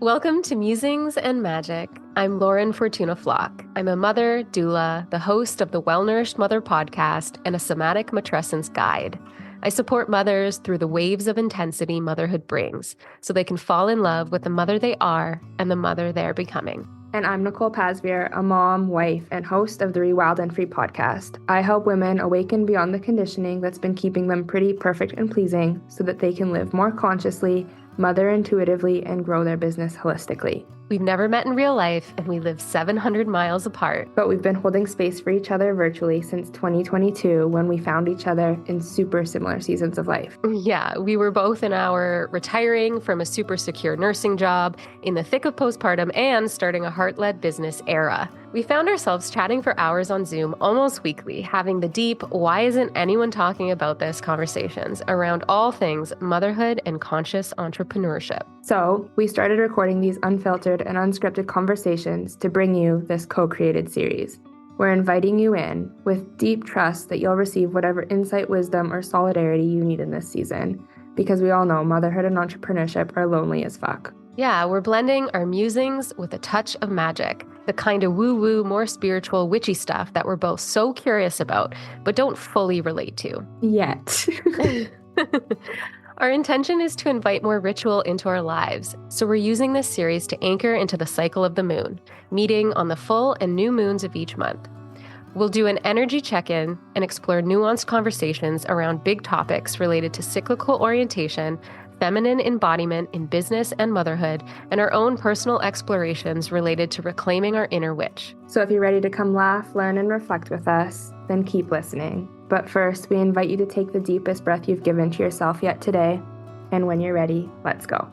Welcome to Musings and Magic. I'm Lauren Fortuna Flock. I'm a mother, doula, the host of the Well-Nourished Mother podcast, and a somatic matrescence guide. I support mothers through the waves of intensity motherhood brings, so they can fall in love with the mother they are and the mother they're becoming. And I'm Nicole Pasveer, a mom, wife, and host of the Rewild and Free podcast. I help women awaken beyond the conditioning that's been keeping them pretty, perfect, and pleasing so that they can live more consciously, mother intuitively, and grow their business holistically. We've never met in real life, and we live 700 miles apart. But we've been holding space for each other virtually since 2022 when we found each other in super similar seasons of life. Yeah, we were both in our retiring from a super secure nursing job, in the thick of postpartum, and starting a heart-led business era. We found ourselves chatting for hours on Zoom almost weekly, having the deep, why isn't anyone talking about this conversations around all things motherhood and conscious entrepreneurship. So we started recording these unfiltered and unscripted conversations to bring you this co-created series. We're inviting you in with deep trust that you'll receive whatever insight, wisdom, or solidarity you need in this season, because we all know motherhood and entrepreneurship are lonely as fuck. Yeah, we're blending our musings with a touch of magic, the kind of woo-woo, more spiritual, witchy stuff that we're both so curious about, but don't fully relate to. Yet. Our intention is to invite more ritual into our lives, so we're using this series to anchor into the cycle of the moon, meeting on the full and new moons of each month. We'll do an energy check-in and explore nuanced conversations around big topics related to cyclical orientation, feminine embodiment in business and motherhood, and our own personal explorations related to reclaiming our inner witch. So if you're ready to come laugh, learn, and reflect with us, then keep listening. But first, we invite you to take the deepest breath you've given to yourself yet today. And when you're ready, let's go.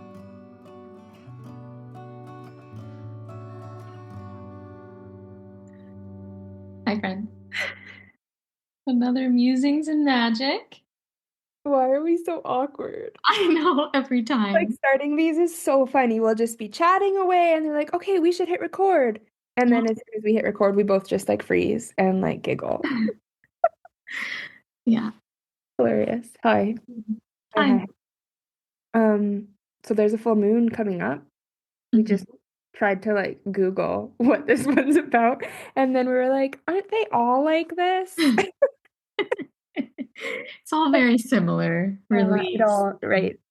Hi, friend. Another Musings and Magic. Why are we so awkward? I know, every time. Like, starting these is so funny. We'll just be chatting away, and they're like, okay, we should hit record. And then as soon as we hit record, we both just like freeze and like giggle. Yeah. Hilarious. Hi. Hi. So there's a full moon coming up. We just tried to like Google what this one's about, and then we were like, aren't they all like this? It's all very similar. Release.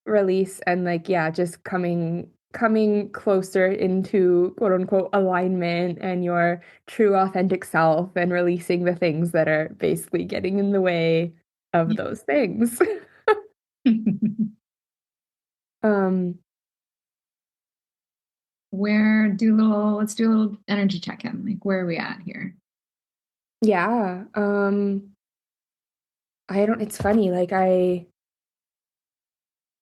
Release and like, yeah, just coming closer into quote unquote alignment and your true authentic self, and releasing the things that are basically getting in the way of those things. Let's do a little energy check-in. Like, where are we at here? Yeah. It's funny, like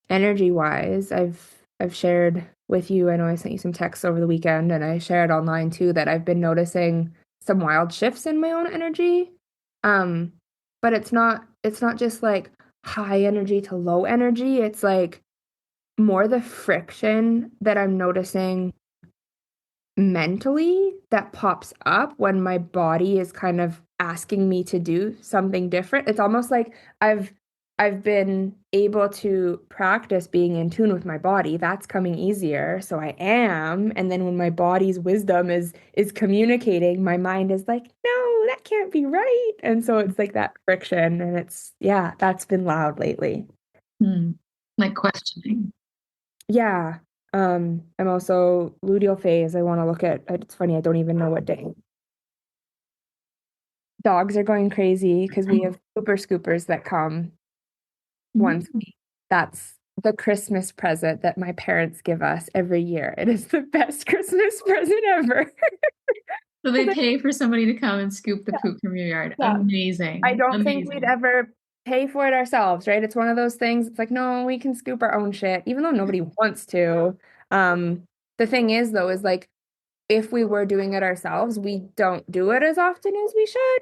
energy wise, I've shared with you, I know I sent you some texts over the weekend, and I shared online too, that I've been noticing some wild shifts in my own energy. But it's not just like high energy to low energy. It's like more the friction that I'm noticing mentally that pops up when my body is kind of asking me to do something different. It's almost like I've been able to practice being in tune with my body. That's coming easier, so I am. And then when my body's wisdom is communicating, my mind is like, no, that can't be right. And so it's like that friction, and that's been loud lately. Like questioning. Yeah. I'm also luteal phase. I want to look at, it's funny, I don't even know what day. Dogs are going crazy because we have super scoopers that come once a week. That's the Christmas present that my parents give us every year. It is the best Christmas present ever. So they pay for somebody to come and scoop the poop from your yard. Yeah. Amazing. I don't think we'd ever pay for it ourselves, right? It's one of those things. It's like, no, we can scoop our own shit, even though nobody wants to. The thing is, though, is like, if we were doing it ourselves, we don't do it as often as we should,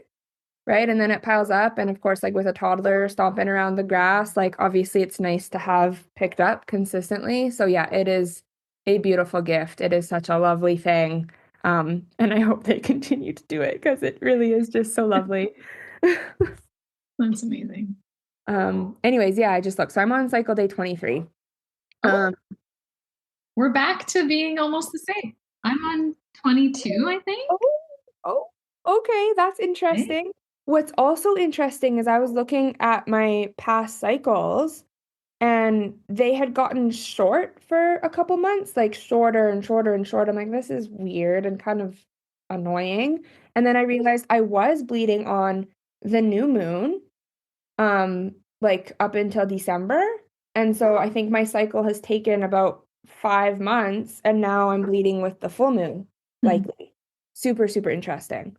right? And then it piles up. And of course, like with a toddler stomping around the grass, like obviously it's nice to have picked up consistently. So yeah, it is a beautiful gift. It is such a lovely thing. And I hope they continue to do it because it really is just so lovely. That's amazing. Anyways, yeah, I just looked. So I'm on cycle day 23. we're back to being almost the same. I'm on 22, I think. Oh, okay, that's interesting. What's also interesting is I was looking at my past cycles and they had gotten short for a couple months, like shorter and shorter and shorter. I'm like, this is weird and kind of annoying. And then I realized I was bleeding on the new moon, like up until December. And so I think my cycle has taken about 5 months, and now I'm bleeding with the full moon, likely. Super, super interesting.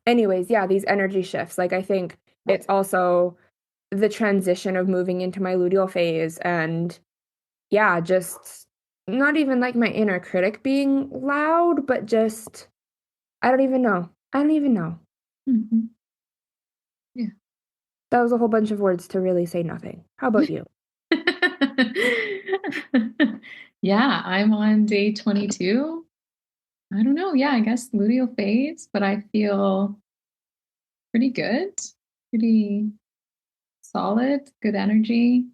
Anyways, yeah, these energy shifts. Like I think it's also the transition of moving into my luteal phase, and yeah, just not even like my inner critic being loud, but just I don't even know. I don't even know. Yeah. That was a whole bunch of words to really say nothing. How about you? Yeah, I'm on day 22. I don't know. Yeah, I guess luteal phase, but I feel pretty good, pretty solid, good energy.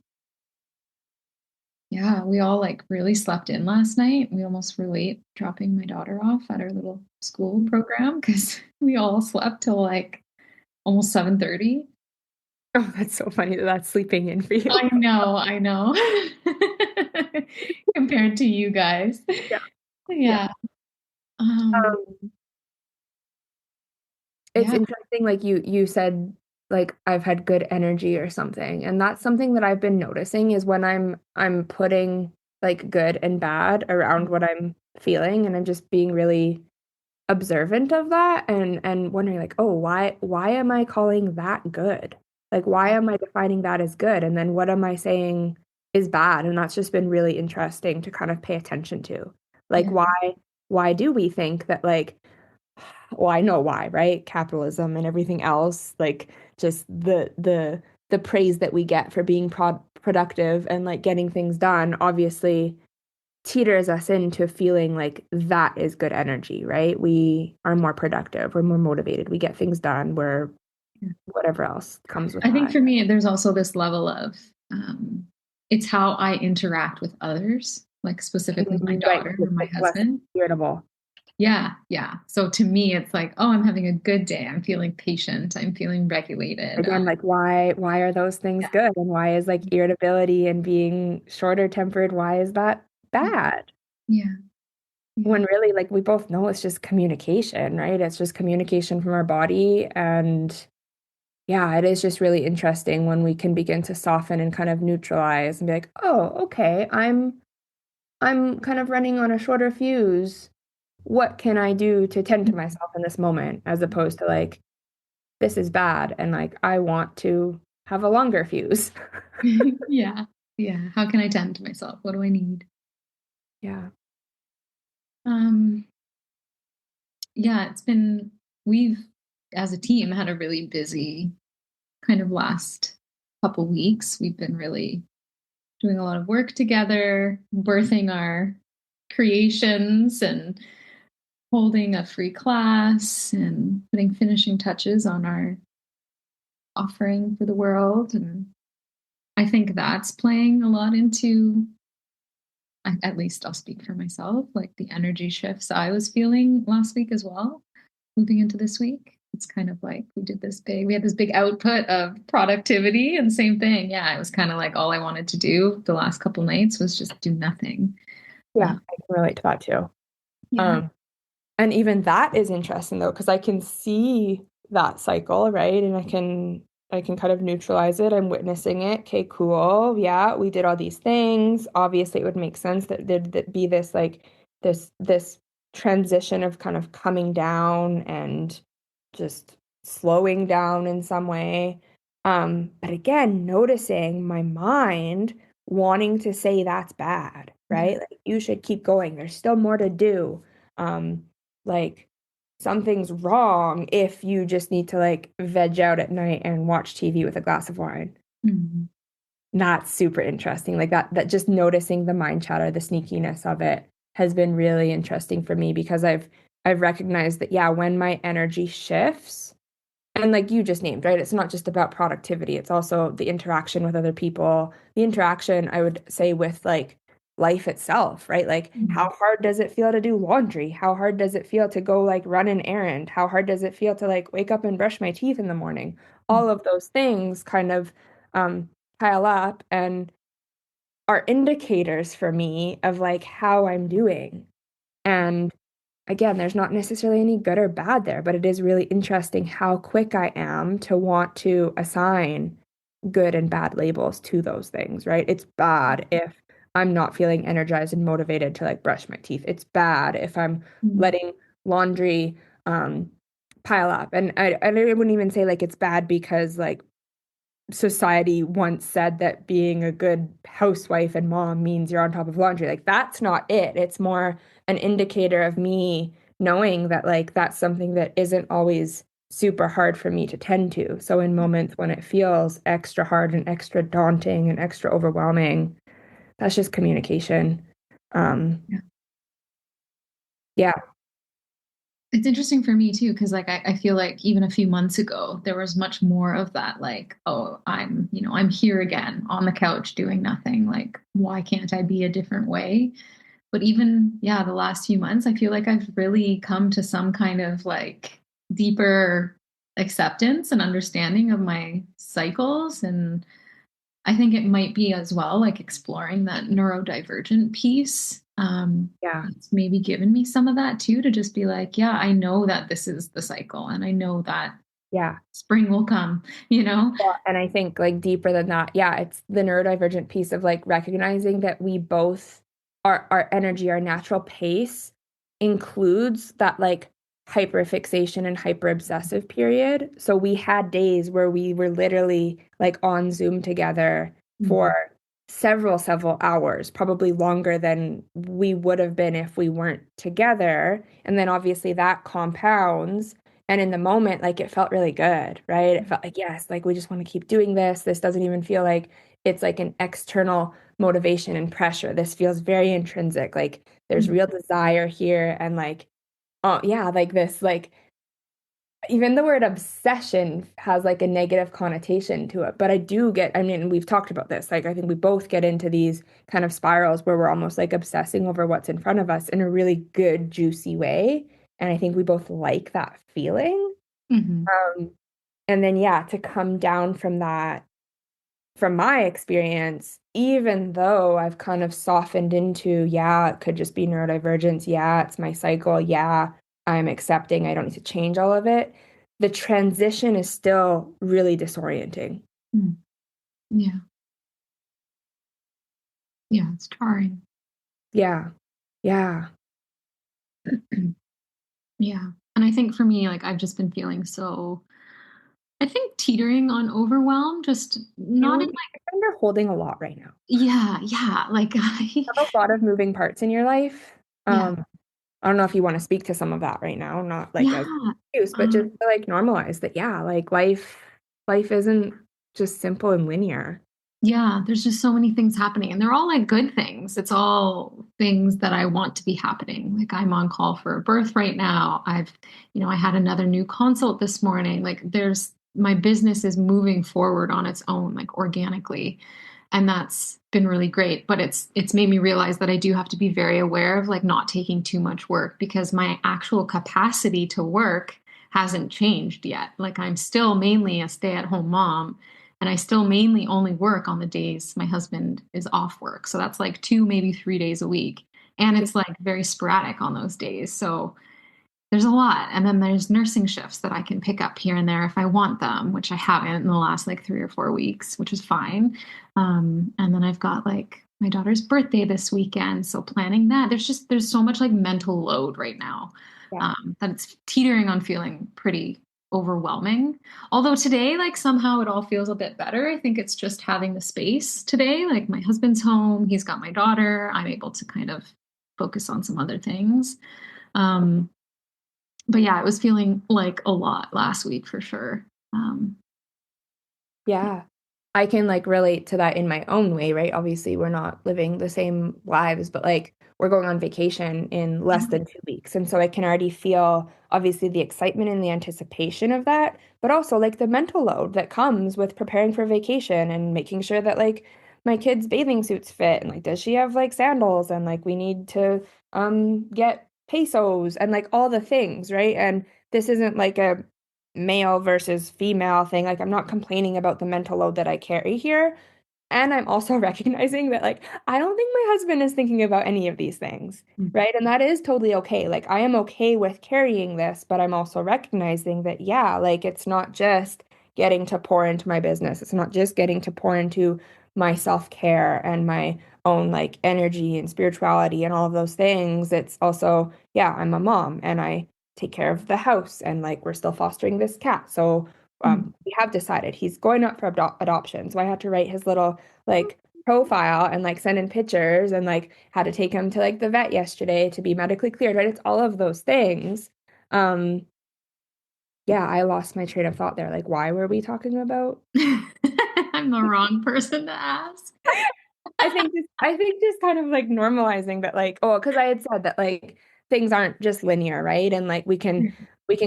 Yeah, we all like really slept in last night. We almost were late dropping my daughter off at our little school program because we all slept till like almost 7:30. Oh, that's so funny that that's sleeping in for you. I know. Compared to you guys. Yeah. Yeah. It's Yeah. interesting, like you said, like I've had good energy or something, and that's something that I've been noticing is when I'm putting like good and bad around what I'm feeling, and I'm just being really observant of that and wondering like, oh, why am I calling that good? Like why am I defining that as good? And then what am I saying is bad? And that's just been really interesting to kind of pay attention to. Like Yeah. why do we think that like well, I know why, right? Capitalism and everything else, like just the praise that we get for being productive and like getting things done, obviously teeters us into feeling like that is good energy, right? We are more productive, we're more motivated, we get things done, we're whatever else comes with I think that. for me, there's also this level of it's how I interact with others, like specifically my Right, daughter or it's my like less husband. irritable. Yeah, yeah. So to me, it's like, oh, I'm having a good day. I'm feeling patient. I'm feeling regulated. Again, like why are those things good? And why is like irritability and being shorter tempered, why is that bad? Yeah. When really, like, we both know it's just communication, right? It's just communication from our body. And yeah, it is just really interesting when we can begin to soften and kind of neutralize and be like, oh, okay, I'm kind of running on a shorter fuse. What can I do to tend to myself in this moment? As opposed to like, this is bad and like I want to have a longer fuse. Yeah. Yeah. How can I tend to myself? What do I need? Yeah. Um, yeah, we've as a team had a really busy kind of last couple weeks. We've been really doing a lot of work together, birthing our creations and holding a free class and putting finishing touches on our offering for the world. And I think that's playing a lot into, at least I'll speak for myself, like the energy shifts I was feeling last week as well, moving into this week. It's kind of like we had this big output of productivity, and same thing. Yeah, it was kind of like all I wanted to do the last couple nights was just do nothing. Yeah, I can relate to that too. Yeah. And even that is interesting though, because I can see that cycle, right? And I can kind of neutralize it. I'm witnessing it. Okay, cool. Yeah, we did all these things. Obviously, it would make sense that there'd be this like this transition of kind of coming down and just slowing down in some way. But again, noticing my mind wanting to say that's bad, right? Like you should keep going. There's still more to do. Like something's wrong if you just need to like veg out at night and watch TV with a glass of wine. Mm-hmm. That's super interesting. Like that just noticing the mind chatter, the sneakiness of it has been really interesting for me because I've recognized that yeah, when my energy shifts, and like you just named, right? It's not just about productivity, it's also the interaction with other people, the interaction I would say with like life itself, right? Like, how hard does it feel to do laundry? How hard does it feel to go like run an errand? How hard does it feel to like wake up and brush my teeth in the morning? All of those things kind of pile up and are indicators for me of like how I'm doing. And again, there's not necessarily any good or bad there, but it is really interesting how quick I am to want to assign good and bad labels to those things, right? It's bad if I'm not feeling energized and motivated to like brush my teeth. It's bad if I'm letting laundry pile up. And I wouldn't even say like it's bad because like society once said that being a good housewife and mom means you're on top of laundry. Like that's not it. It's more an indicator of me knowing that like that's something that isn't always super hard for me to tend to. So in moments when it feels extra hard and extra daunting and extra overwhelming, that's just communication. Yeah. It's interesting for me too, because like I feel like even a few months ago, there was much more of that, like, oh, I'm here again on the couch doing nothing. Like, why can't I be a different way? But even, yeah, the last few months, I feel like I've really come to some kind of like deeper acceptance and understanding of my cycles. And I think it might be as well like exploring that neurodivergent piece. Yeah. It's maybe given me some of that too, to just be like, yeah, I know that this is the cycle and I know that spring will come, you know? Well, and I think like deeper than that, yeah, it's the neurodivergent piece of like recognizing that we both our energy, our natural pace includes that like hyperfixation and hyper obsessive period. So we had days where we were literally like on Zoom together for several hours, probably longer than we would have been if we weren't together. And then obviously that compounds. And in the moment, like it felt really good, right? It felt like, yes, like we just want to keep doing this. This doesn't even feel like it's like an external motivation and pressure. This feels very intrinsic. Like there's real desire here. And like, oh, yeah, like this, like even the word obsession has like a negative connotation to it. But I mean, we've talked about this. Like, I think we both get into these kind of spirals where we're almost like obsessing over what's in front of us in a really good, juicy way. And I think we both like that feeling. And then, yeah, to come down from that, from my experience, even though I've kind of softened into, yeah, it could just be neurodivergence. Yeah, it's my cycle. Yeah, I'm accepting. I don't need to change all of it. The transition is still really disorienting. Yeah. Yeah, it's jarring. Yeah. Yeah. Yeah. And I think for me, like I've just been feeling so, I think teetering on overwhelm, just not in like, You're holding a lot right now. yeah. Like You have a lot of moving parts in your life. Yeah. I don't know if you want to speak to some of that right now, not like as Yeah. excuse, but just to like normalize that, yeah, like life isn't just simple and linear. Yeah, there's just so many things happening, and they're all like good things. It's all things that I want to be happening. Like I'm on call for a birth right now. I had another new consult this morning. Like my business is moving forward on its own, like organically. And that's been really great. But it's made me realize that I do have to be very aware of like not taking too much work, because my actual capacity to work hasn't changed yet. Like I'm still mainly a stay-at-home mom, and I still mainly only work on the days my husband is off work. So that's like 2, maybe 3 days a week. And it's like very sporadic on those days. So there's a lot. And then there's nursing shifts that I can pick up here and there if I want them, which I haven't in the last like 3 or 4 weeks, which is fine. And then I've got like my daughter's birthday this weekend. So planning that, there's so much like mental load right now, that it's teetering on feeling pretty overwhelming. Although today, like somehow it all feels a bit better. I think it's just having the space today. Like my husband's home, he's got my daughter. I'm able to kind of focus on some other things. But yeah, it was feeling like a lot last week for sure. Yeah. I can like relate to that in my own way, right? Obviously, we're not living the same lives, but like we're going on vacation in less than 2 weeks. And so I can already feel obviously the excitement and the anticipation of that, but also like the mental load that comes with preparing for vacation and making sure that like my kids' bathing suits fit? And like, does she have like sandals? And like, we need to get pesos and like all the things, right? And this isn't like a male versus female thing. Like, I'm not complaining about the mental load that I carry here. And I'm also recognizing that, like, I don't think my husband is thinking about any of these things, right? And that is totally okay. Like, I am okay with carrying this, but I'm also recognizing that, yeah, like, it's not just getting to pour into my business. It's not just getting to pour into my self-care and my own, like, energy and spirituality and all of those things. It's also, yeah, I'm a mom and I take care of the house and, like, we're still fostering this cat. So, we have decided he's going up for adoption. So I had to write his little like profile and like send in pictures and like had to take him to like the vet yesterday to be medically cleared, right? It's all of those things. Yeah, I lost my train of thought there. Like, why were we talking about? I'm the wrong person to ask. I think just kind of like normalizing that, like, oh, because I had said that like things aren't just linear, right? And like we can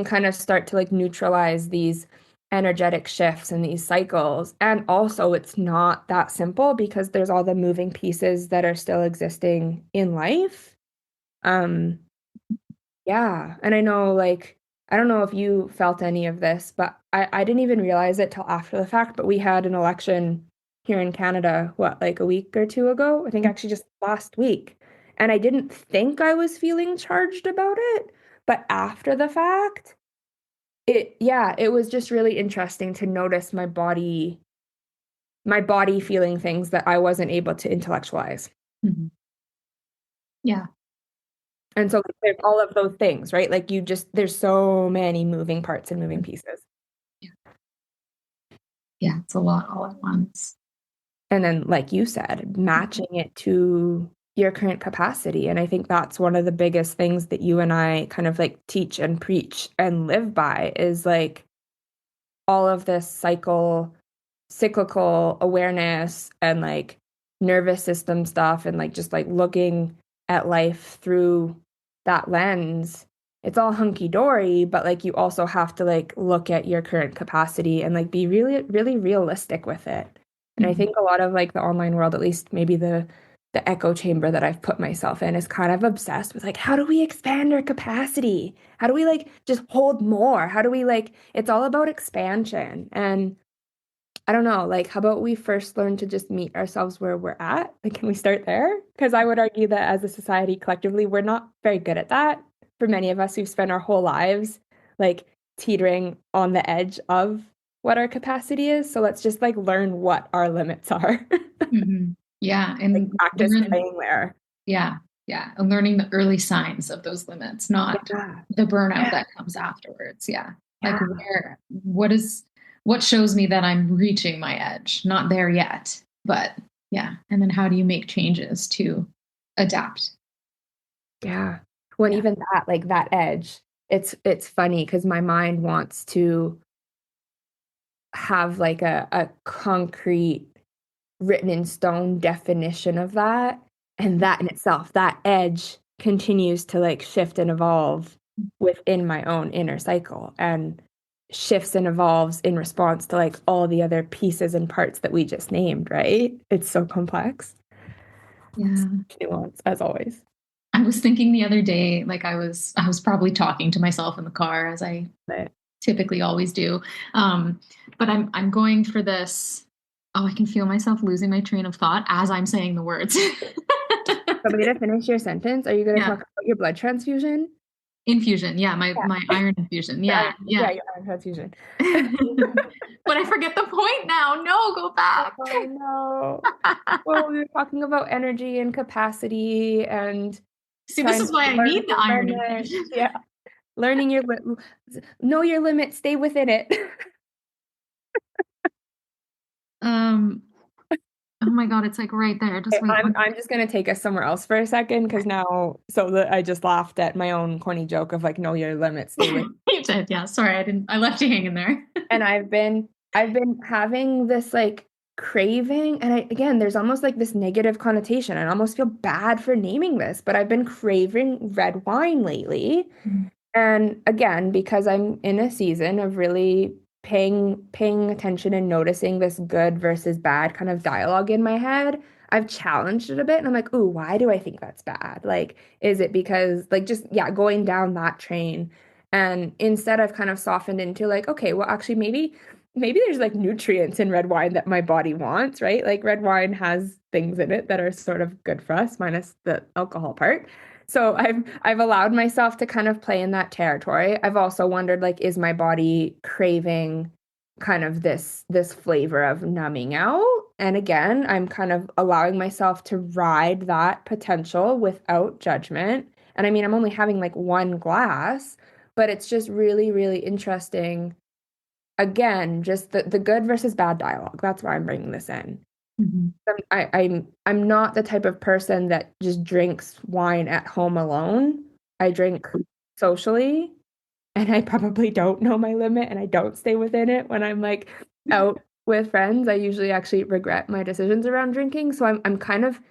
kind of start to like neutralize these energetic shifts and these cycles. And also it's not that simple because there's all the moving pieces that are still existing in life. Yeah. And I know like I don't know if you felt any of this, but I didn't even realize it till after the fact, but we had an election here in Canada, what, like a week or two ago? I think actually just last week. And I didn't think I was feeling charged about it, but after the fact, it was just really interesting to notice my body feeling things that I wasn't able to intellectualize. Mm-hmm. Yeah. And so there's all of those things, right? Like there's so many moving parts and moving pieces. Yeah. Yeah, it's a lot all at once. And then, like you said, matching it to your current capacity. And I think that's one of the biggest things that you and I kind of like teach and preach and live by is like all of this cyclical awareness and like nervous system stuff and like just like looking at life through that lens. It's all hunky dory, but like you also have to like look at your current capacity and like be really, really realistic with it. And I think a lot of like the online world, at least maybe the echo chamber that I've put myself in is kind of obsessed with like, how do we expand our capacity? How do we like just hold more? How do we like, it's all about expansion. And I don't know, like, how about we first learn to just meet ourselves where we're at? Like, can we start there? Because I would argue that as a society collectively, we're not very good at that. For many of us, we've spent our whole lives like teetering on the edge of what our capacity is. So let's just like learn what our limits are. Yeah. And like, practice staying there. Yeah. Yeah. And learning the early signs of those limits, not the burnout that comes afterwards. Yeah. Like what shows me that I'm reaching my edge? Not there yet, but yeah. And then how do you make changes to adapt? Yeah. When even that, like that edge, it's funny because my mind wants to have like a concrete written in stone definition of that. And that in itself, that edge continues to like shift and evolve within my own inner cycle and shifts and evolves in response to like all the other pieces and parts that we just named, right? It's so complex. Yeah. Nuance, as always. I was thinking the other day, like I was probably talking to myself in the car as I typically always do. But I'm going for this. Oh, I can feel myself losing my train of thought as I'm saying the words. Want me to finish your sentence? Are you going to talk about your blood transfusion? Infusion, yeah, my iron infusion, yeah, your iron transfusion. But I forget the point now. No, go back. Oh no. Well, we were talking about energy and capacity and see, this is why I need the iron infusion. Yeah, learning know your limit, stay within it. Oh my God, it's like right there. Just wait. I'm just gonna take us somewhere else for a second because now, I just laughed at my own corny joke of like, know your limits, stay with. You did, yeah. Sorry, I left you hanging there. And I've been having this like craving, and again, there's almost like this negative connotation. I almost feel bad for naming this, but I've been craving red wine lately. And again, because I'm in a season of really paying attention and noticing this good versus bad kind of dialogue in my head, I've challenged it a bit and I'm like, ooh, why do I think that's bad? Like, is it because like just yeah, going down that train. And instead I've kind of softened into like, okay, well actually maybe there's like nutrients in red wine that my body wants, right? Like red wine has things in it that are sort of good for us, minus the alcohol part. So I've allowed myself to kind of play in that territory. I've also wondered like, is my body craving kind of this flavor of numbing out? And again, I'm kind of allowing myself to ride that potential without judgment. And I mean, I'm only having like one glass, but it's just really, really interesting. Again, just the good versus bad dialogue. That's why I'm bringing this in. Mm-hmm. I'm not the type of person that just drinks wine at home alone. I drink socially, and I probably don't know my limit, and I don't stay within it when I'm like out with friends. I usually actually regret my decisions around drinking, so I'm kind of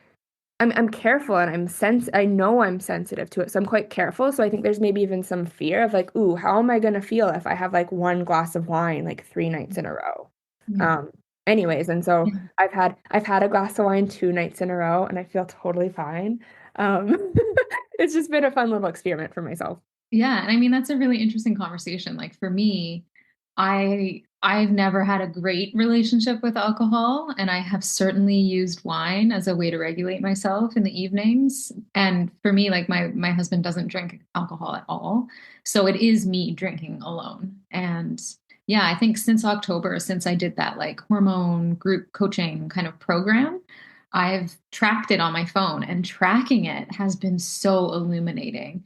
I'm careful and I know I'm sensitive to it, so I'm quite careful. So I think there's maybe even some fear of like, ooh, how am I gonna feel if I have like one glass of wine like 3 nights in a row? Yeah. Um, anyways, and so Yeah. I've had a glass of wine 2 nights in a row and I feel totally fine. Um, it's just been a fun little experiment for myself. Yeah, and I mean that's a really interesting conversation. Like for me, I've never had a great relationship with alcohol, and I have certainly used wine as a way to regulate myself in the evenings. And for me, like my husband doesn't drink alcohol at all, so it is me drinking alone. And yeah, I think since October, since I did that like hormone group coaching kind of program, I've tracked it on my phone, and tracking it has been so illuminating.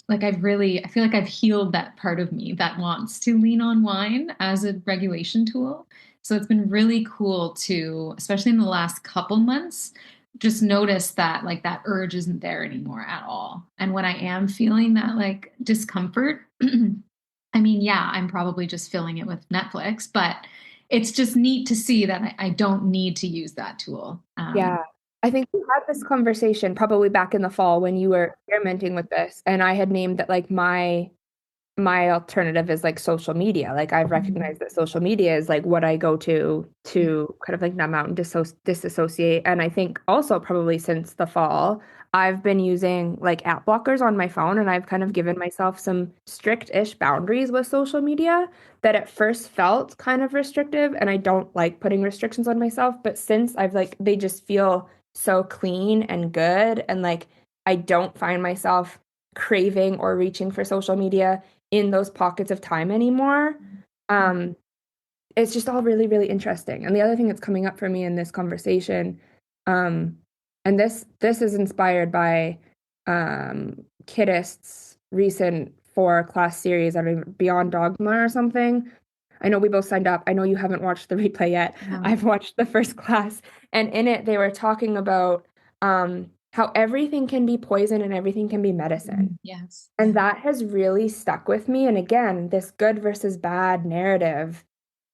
Like I feel like I've healed that part of me that wants to lean on wine as a regulation tool. So it's been really cool to, especially in the last couple months, just notice that like that urge isn't there anymore at all. And when I am feeling that like discomfort, I mean, yeah, I'm probably just filling it with Netflix, but it's just neat to see that I don't need to use that tool. Yeah. I think we had this conversation probably back in the fall when you were experimenting with this, and I had named that like my alternative is like social media. Like I've recognized that social media is like what I go to kind of like numb out and disassociate. And I think also probably since the fall, I've been using like app blockers on my phone, and I've kind of given myself some strict-ish boundaries with social media that at first felt kind of restrictive, and I don't like putting restrictions on myself, but since I've like they just feel so clean and good, and like I don't find myself craving or reaching for social media in those pockets of time anymore. Um, it's just all really, really interesting. And the other thing that's coming up for me in this conversation, um, and this is inspired by Kiddist's recent 4 class series, I don't even, Beyond Dogma or something. I know we both signed up. I know you haven't watched the replay yet. No. I've watched the first class, and in it they were talking about how everything can be poison and everything can be medicine. Yes. And that has really stuck with me. And again, this good versus bad narrative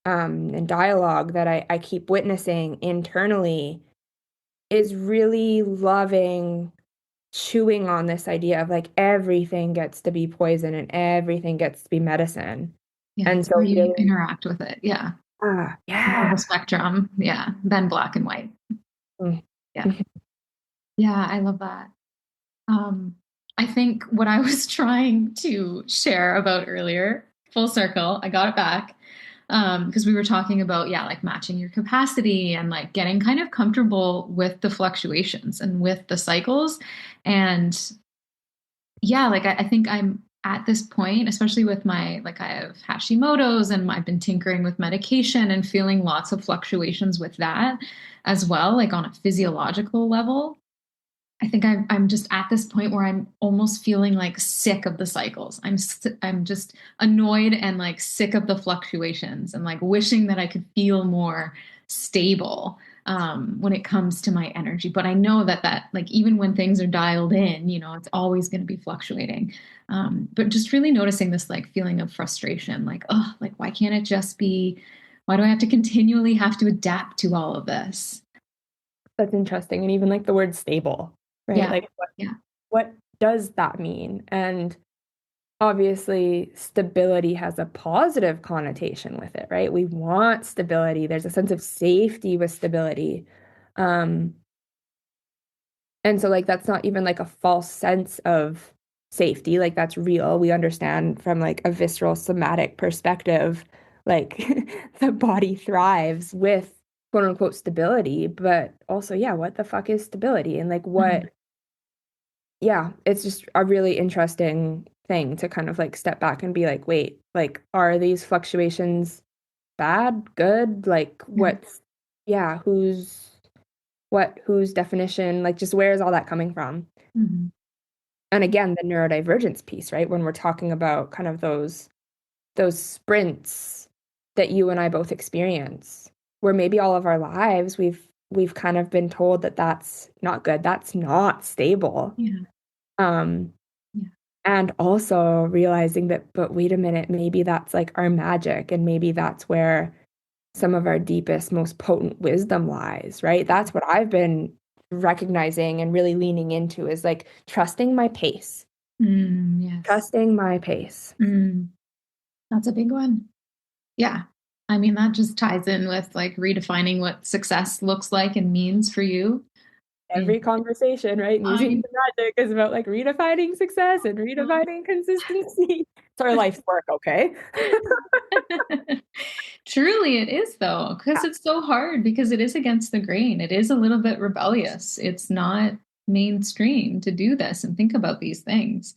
and dialogue that I keep witnessing internally is really loving chewing on this idea of like everything gets to be poison and everything gets to be medicine. Yeah, And it's so how you really, interact with it. Yeah. More of yeah. a spectrum. Yeah. Than black and white. Mm. Yeah. Yeah, I love that. Um, I think what I was trying to share about earlier, full circle, I got it back. Because we were talking about, yeah, like matching your capacity and like getting kind of comfortable with the fluctuations and with the cycles. And yeah, like I think I'm at this point, especially with my, like I have Hashimoto's and I've been tinkering with medication and feeling lots of fluctuations with that as well, like on a physiological level. I think I'm just at this point where I'm almost feeling like sick of the cycles. I'm just annoyed and like sick of the fluctuations and like wishing that I could feel more stable when it comes to my energy. But I know that like even when things are dialed in, you know, it's always going to be fluctuating. But just really noticing this like feeling of frustration, like oh, like why can't it just be? Why do I have to continually have to adapt to all of this? That's interesting. And even like the word stable, right? Yeah, Like yeah. what does that mean? And obviously stability has a positive connotation with it, right? We want stability. There's a sense of safety with stability. Um, and so like that's not even like a false sense of safety, like that's real. We understand from like a visceral somatic perspective, like the body thrives with quote unquote stability, but also, yeah, what the fuck is stability? And like what, yeah, it's just a really interesting thing to kind of like step back and be like, wait, like, are these fluctuations bad, good? Like, Yeah. what's, yeah, whose definition, like, just where is all that coming from? Mhm. And again, the neurodivergence piece, right? When we're talking about kind of those sprints that you and I both experience, where maybe all of our lives we've kind of been told that that's not good, that's not stable. Yeah. Um, Yeah. and also realizing that, but wait a minute, maybe that's like our magic, and maybe that's where some of our deepest, most potent wisdom lies, right? That's what I've been recognizing and really leaning into is like trusting my pace, Yes. trusting my pace. That's a big one. Yeah. I mean, that just ties in with like redefining what success looks like and means for you. And Every conversation, right? Musings I, Magic is about like redefining success and redefining consistency. It's our life's work, okay? truly it is though, because it's so hard because it is against the grain. It is a little bit rebellious. It's not mainstream to do this and think about these things.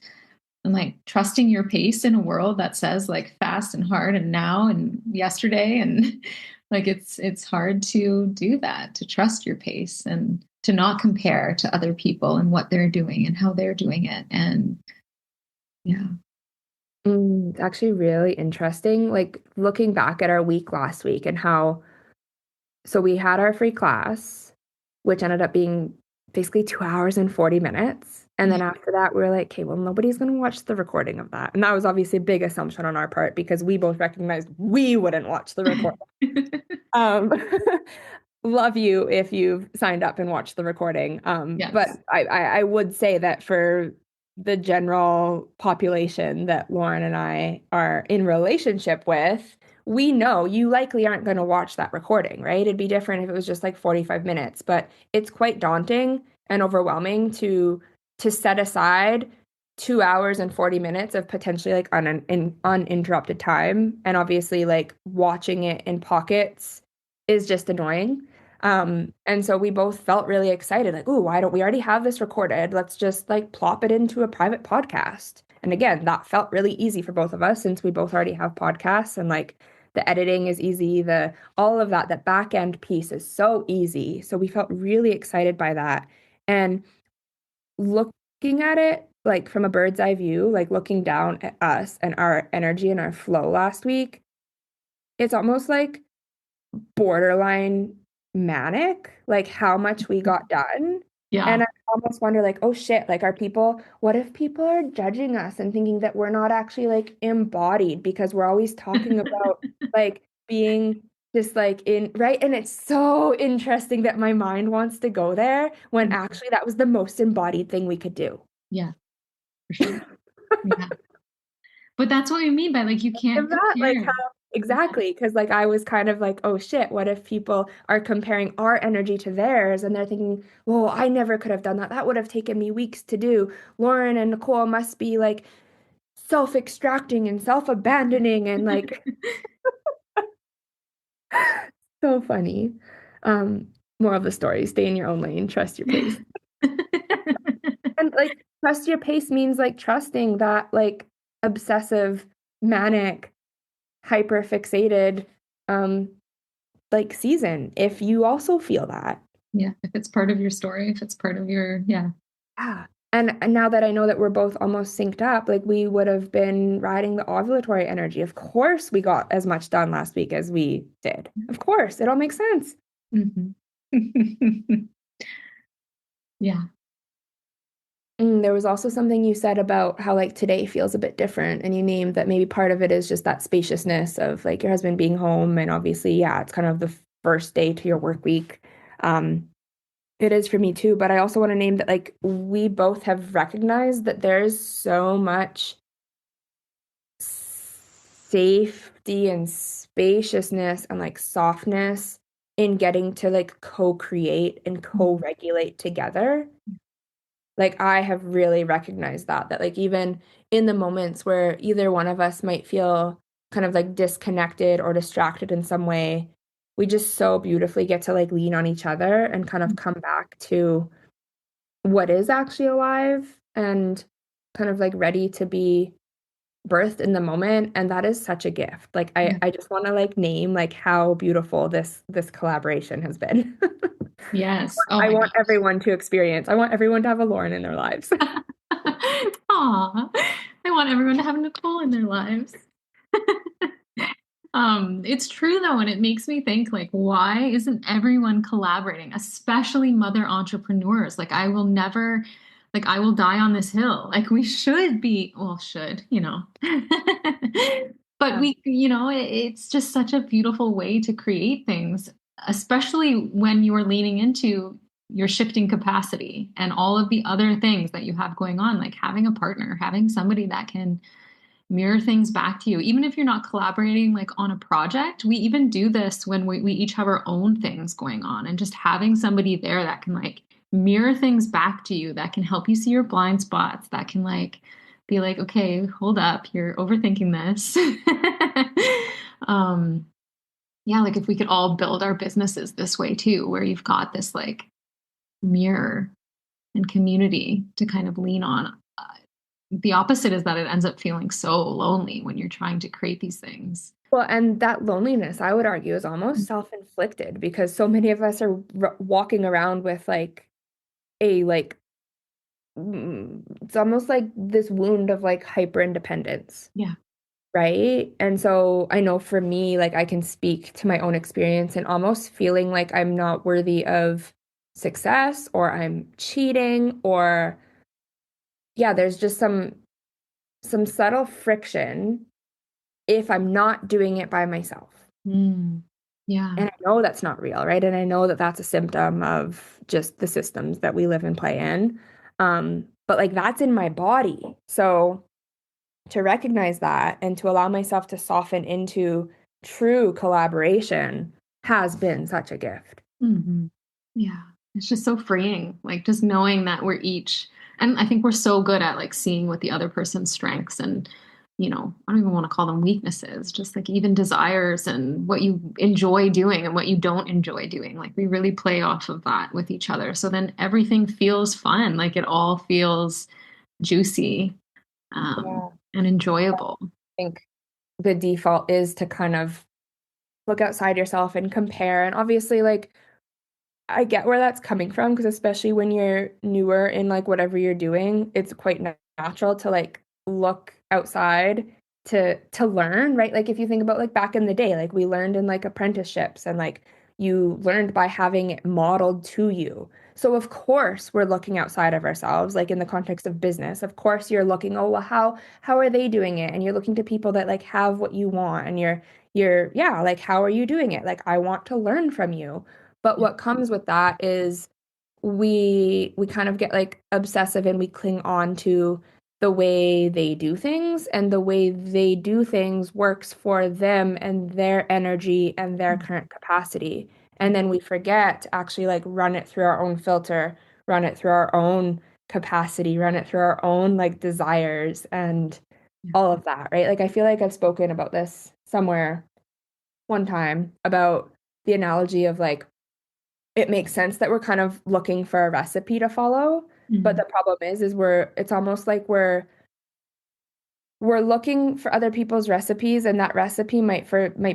And like trusting your pace in a world that says like fast and hard and now and yesterday and like it's hard to do that, to trust your pace and to not compare to other people and what they're doing and how they're doing it. And yeah. It's actually really interesting, like looking back at our week last week and how, so we had our free class, which ended up being basically 2 hours and 40 minutes. And then after that, we were like, okay, well, nobody's going to watch the recording of that. And that was obviously a big assumption on our part because we both recognized we wouldn't watch the recording. Um, love you if you've signed up and watched the recording. But Yes. I would say that for the general population that Lauren and I are in relationship with, we know you likely aren't going to watch that recording, right? It'd be different if it was just like 45 minutes, but it's quite daunting and overwhelming to set aside 2 hours and 40 minutes of potentially like uninterrupted time. And obviously like watching it in pockets is just annoying. And so we both felt really excited, like, oh, why don't we already have this recorded? Let's just like plop it into a private podcast. And again, that felt really easy for both of us since we both already have podcasts and like the editing is easy, the all of that, the back end piece is so easy. So we felt really excited by that. And looking at it like from a bird's eye view, like looking down at us and our energy and our flow last week, it's almost like borderline manic, like how much we got done. Yeah. And I almost wonder, like, oh shit, like, what if people are judging us and thinking that we're not actually like embodied because we're always talking about like being just like in, right? And it's so interesting that my mind wants to go there when actually that was the most embodied thing we could do. Yeah, for sure. Yeah. But that's what we mean by like you can't Of that, like how compare. exactly, because like I was kind of like, oh shit, what if people are comparing our energy to theirs and they're thinking, well, I never could have done that. That would have taken me weeks to do. Lauren and Nicole must be like self-extracting and self-abandoning and like so funny. Um, more of the story, stay in your own lane, trust your pace. And like trust your pace means like trusting that like obsessive, manic, hyper fixated um like season if you also feel that. Yeah, if it's part of your story, if it's part of your, yeah. Yeah. And now that I know that we're both almost synced up, like we would have been riding the ovulatory energy. Of course, we got as much done last week as we did. Of course, it all makes sense. Mhm. Yeah. There was also something you said about how like today feels a bit different, and you named that maybe part of it is just that spaciousness of like your husband being home, and obviously, yeah, it's kind of the first day to your work week. Um, It is for me too, but I also want to name that like we both have recognized that there's so much safety and spaciousness and like softness in getting to like co-create and co-regulate together. Like I have really recognized that like even in the moments where either one of us might feel kind of like disconnected or distracted in some way, we just so beautifully get to like lean on each other and kind of come back to what is actually alive and kind of like ready to be birthed in the moment. And that is such a gift. Like I just want to like name like how beautiful this collaboration has been. Yes. Oh I my want gosh. everyone to experience. I want everyone to have a Lauren in their lives. Aw, I want everyone to have Nicole in their lives. It's true though, and it makes me think like, why isn't everyone collaborating, especially mother entrepreneurs? Like, I will never, like, I will die on this hill. Like, we should be, well, should, you know, but Yeah. it's just such a beautiful way to create things, especially when you are leaning into your shifting capacity and all of the other things that you have going on, like having a partner, having somebody that can mirror things back to you, even if you're not collaborating like on a project. We even do this when we each have our own things going on, and just having somebody there that can like mirror things back to you, that can help you see your blind spots, that can like be like, okay, hold up, you're overthinking this. um yeah, like if we could all build our businesses this way too, where you've got this like mirror and community to kind of lean on. The opposite is that it ends up feeling so lonely when you're trying to create these things. Well, and that loneliness, I would argue, is almost self-inflicted because so many of us are walking around with like a like it's almost like this wound of like hyper independence. Yeah. Right? And so I know for me, like I can speak to my own experience and almost feeling like I'm not worthy of success or I'm cheating or yeah, there's just some subtle friction if I'm not doing it by myself. Mm. Yeah. And I know that's not real, right? And I know that that's a symptom of just the systems that we live and play in. But like that's in my body. So to recognize that and to allow myself to soften into true collaboration has been such a gift. Hmm. Yeah. It's just so freeing. Like just knowing that we're each, and I think we're so good at like seeing what the other person's strengths and, I don't even want to call them weaknesses, just like even desires and what you enjoy doing and what you don't enjoy doing. Like we really play off of that with each other. So then everything feels fun. Like it all feels juicy, Yeah. and enjoyable. I think the default is to kind of look outside yourself and compare. And obviously, like, I get where that's coming from because especially when you're newer in like whatever you're doing, it's quite natural to like look outside to learn, right? Like if you think about like back in the day, like we learned in like apprenticeships and like you learned by having it modeled to you. So of course we're looking outside of ourselves, like in the context of business. Of course you're looking, oh well, how are they doing it? And you're looking to people that like have what you want and you're yeah, like how are you doing it? Like I want to learn from you. But what comes with that is we kind of get like obsessive and we cling on to the way they do things and the way they do things works for them and their energy and their current capacity. And then we forget to actually like run it through our own filter, run it through our own capacity, run it through our own like desires and all of that, right? Like I feel like I've spoken about this somewhere one time about the analogy of like it makes sense that we're kind of looking for a recipe to follow. But Mm. the problem is it's almost like we're looking for other people's recipes and that recipe might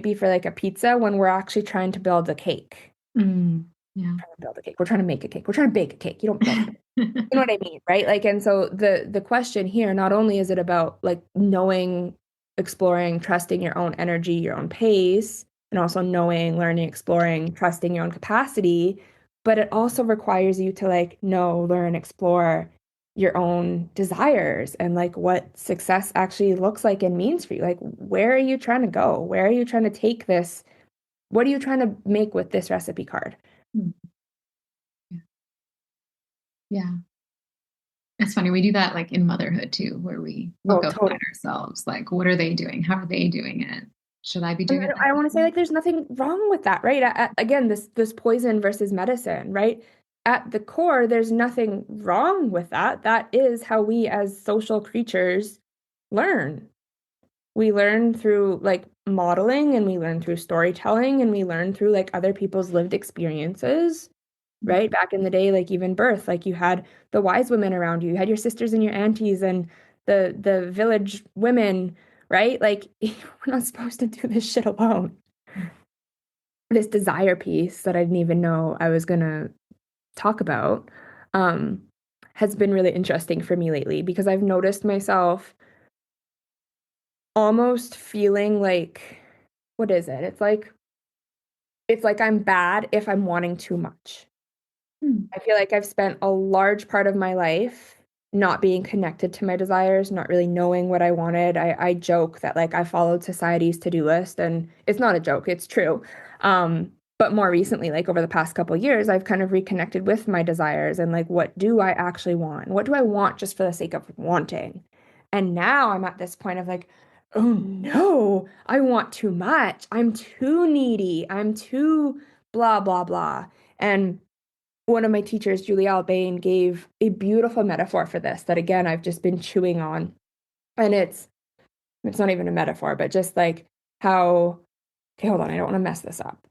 be for like a pizza when we're actually trying to build a cake. Mm. Yeah. Trying to build a cake. We're trying to make a cake. We're trying to bake a cake. You don't build it. You know what I mean, right? Like, and so the question here, not only is it about like knowing, exploring, trusting your own energy, your own pace, and also knowing, learning, exploring, trusting your own capacity, but it also requires you to like know, learn, explore your own desires and like what success actually looks like and means for you. Like, where are you trying to go? Where are you trying to take this? What are you trying to make with this recipe card? Mm. Yeah. It's funny. We do that like in motherhood too, where we look outside ourselves. Like, what are they doing? How are they doing it? Should I be doing it? I want to say like there's nothing wrong with that, right? Again, this poison versus medicine, right? At the core, there's nothing wrong with that. That is how we as social creatures learn. We learn through like modeling, and we learn through storytelling, and we learn through like other people's lived experiences, right? Back in the day, like even birth, like you had the wise women around you had your sisters and your aunties and the village women, right? Like we're not supposed to do this shit alone. This desire piece that I didn't even know I was gonna talk about has been really interesting for me lately, because I've noticed myself almost feeling like, what is it? It's like I'm bad if I'm wanting too much. I feel like I've spent a large part of my life not being connected to my desires, not really knowing what I wanted. I joke that like I followed society's to-do list, and it's not a joke, it's true. But more recently, like over the past couple of years, I've kind of reconnected with my desires and like what do I actually want? What do I want just for the sake of wanting? And now I'm at this point of like, oh no, I want too much. I'm too needy. I'm too blah, blah, blah. And one of my teachers, Julie Albain, gave a beautiful metaphor for this that again I've just been chewing on. And it's not even a metaphor, but just like how, okay, hold on, I don't want to mess this up.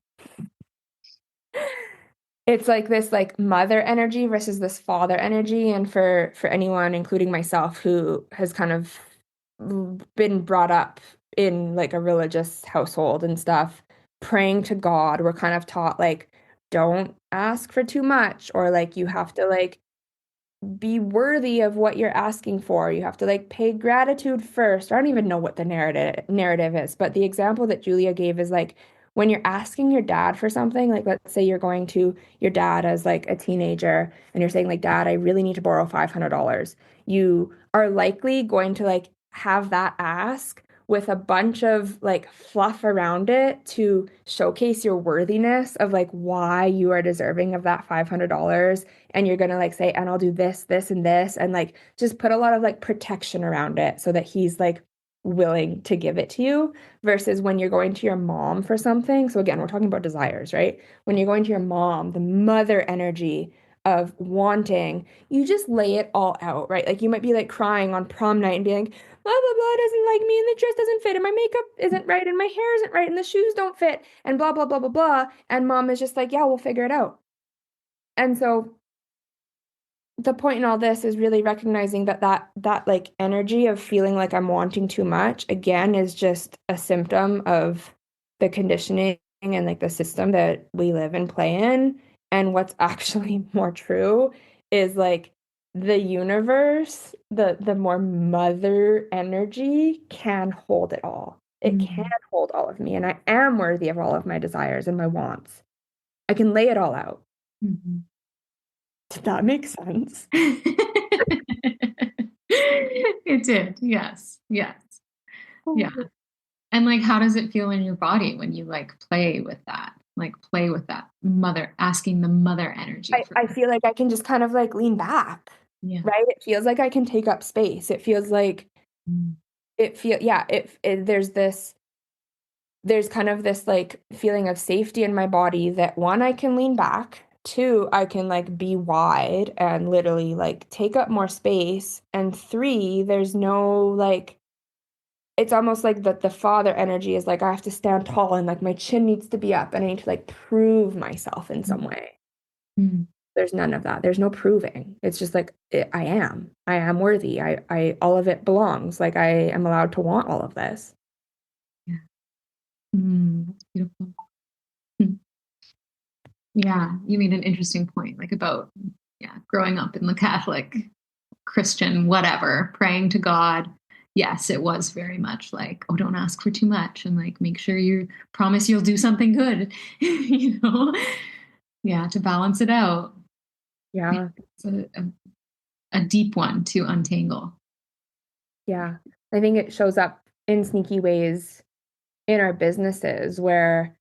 It's like this like mother energy versus this father energy. And for anyone, including myself, who has kind of been brought up in like a religious household and stuff, praying to God, we're kind of taught like don't ask for too much, or like you have to like be worthy of what you're asking for. You have to like pay gratitude first. I don't even know what the narrative is, but the example that Julia gave is like when you're asking your dad for something, like let's say you're going to your dad as like a teenager and you're saying like, Dad, I really need to borrow $500. You are likely going to like have that ask with a bunch of like fluff around it to showcase your worthiness of like why you are deserving of that $500. And you're gonna like say, and I'll do this, this, and this, and like just put a lot of like protection around it so that he's like willing to give it to you. Versus when you're going to your mom for something. So again, we're talking about desires, right? When you're going to your mom, the mother energy of wanting, you just lay it all out, right? Like you might be like crying on prom night and being like, blah blah blah doesn't like me, and the dress doesn't fit, and my makeup isn't right, and my hair isn't right, and the shoes don't fit, and blah blah blah blah blah. And mom is just like, yeah, we'll figure it out. And so the point in all this is really recognizing that like energy of feeling like I'm wanting too much again is just a symptom of the conditioning and like the system that we live and play in. And what's actually more true is like the universe, the more mother energy can hold it all. It can hold all of me, and I am worthy of all of my desires and my wants. I can lay it all out. Did that make sense? It did. Yes. Yes. Yeah. And like, how does it feel in your body when you like play with that? Like play with that mother, asking the mother energy. I feel like I can just kind of like lean back, right? It feels like I can take up space. It feels like there's kind of this like feeling of safety in my body that one, I can lean back. Two, I can like be wide and literally like take up more space. And three, there's no like, it's almost like the father energy is like I have to stand tall and like my chin needs to be up and I need to like prove myself in some way. There's none of that. There's no proving. It's just like I am worthy. I all of it belongs. Like I am allowed to want all of this. Yeah. That's beautiful. Yeah, you made an interesting point, like about growing up in the Catholic, Christian, whatever, praying to God. Yes, it was very much like, oh, don't ask for too much, and like make sure you promise you'll do something good, you know? Yeah, to balance it out. Yeah. It's a deep one to untangle. Yeah. I think it shows up in sneaky ways in our businesses where,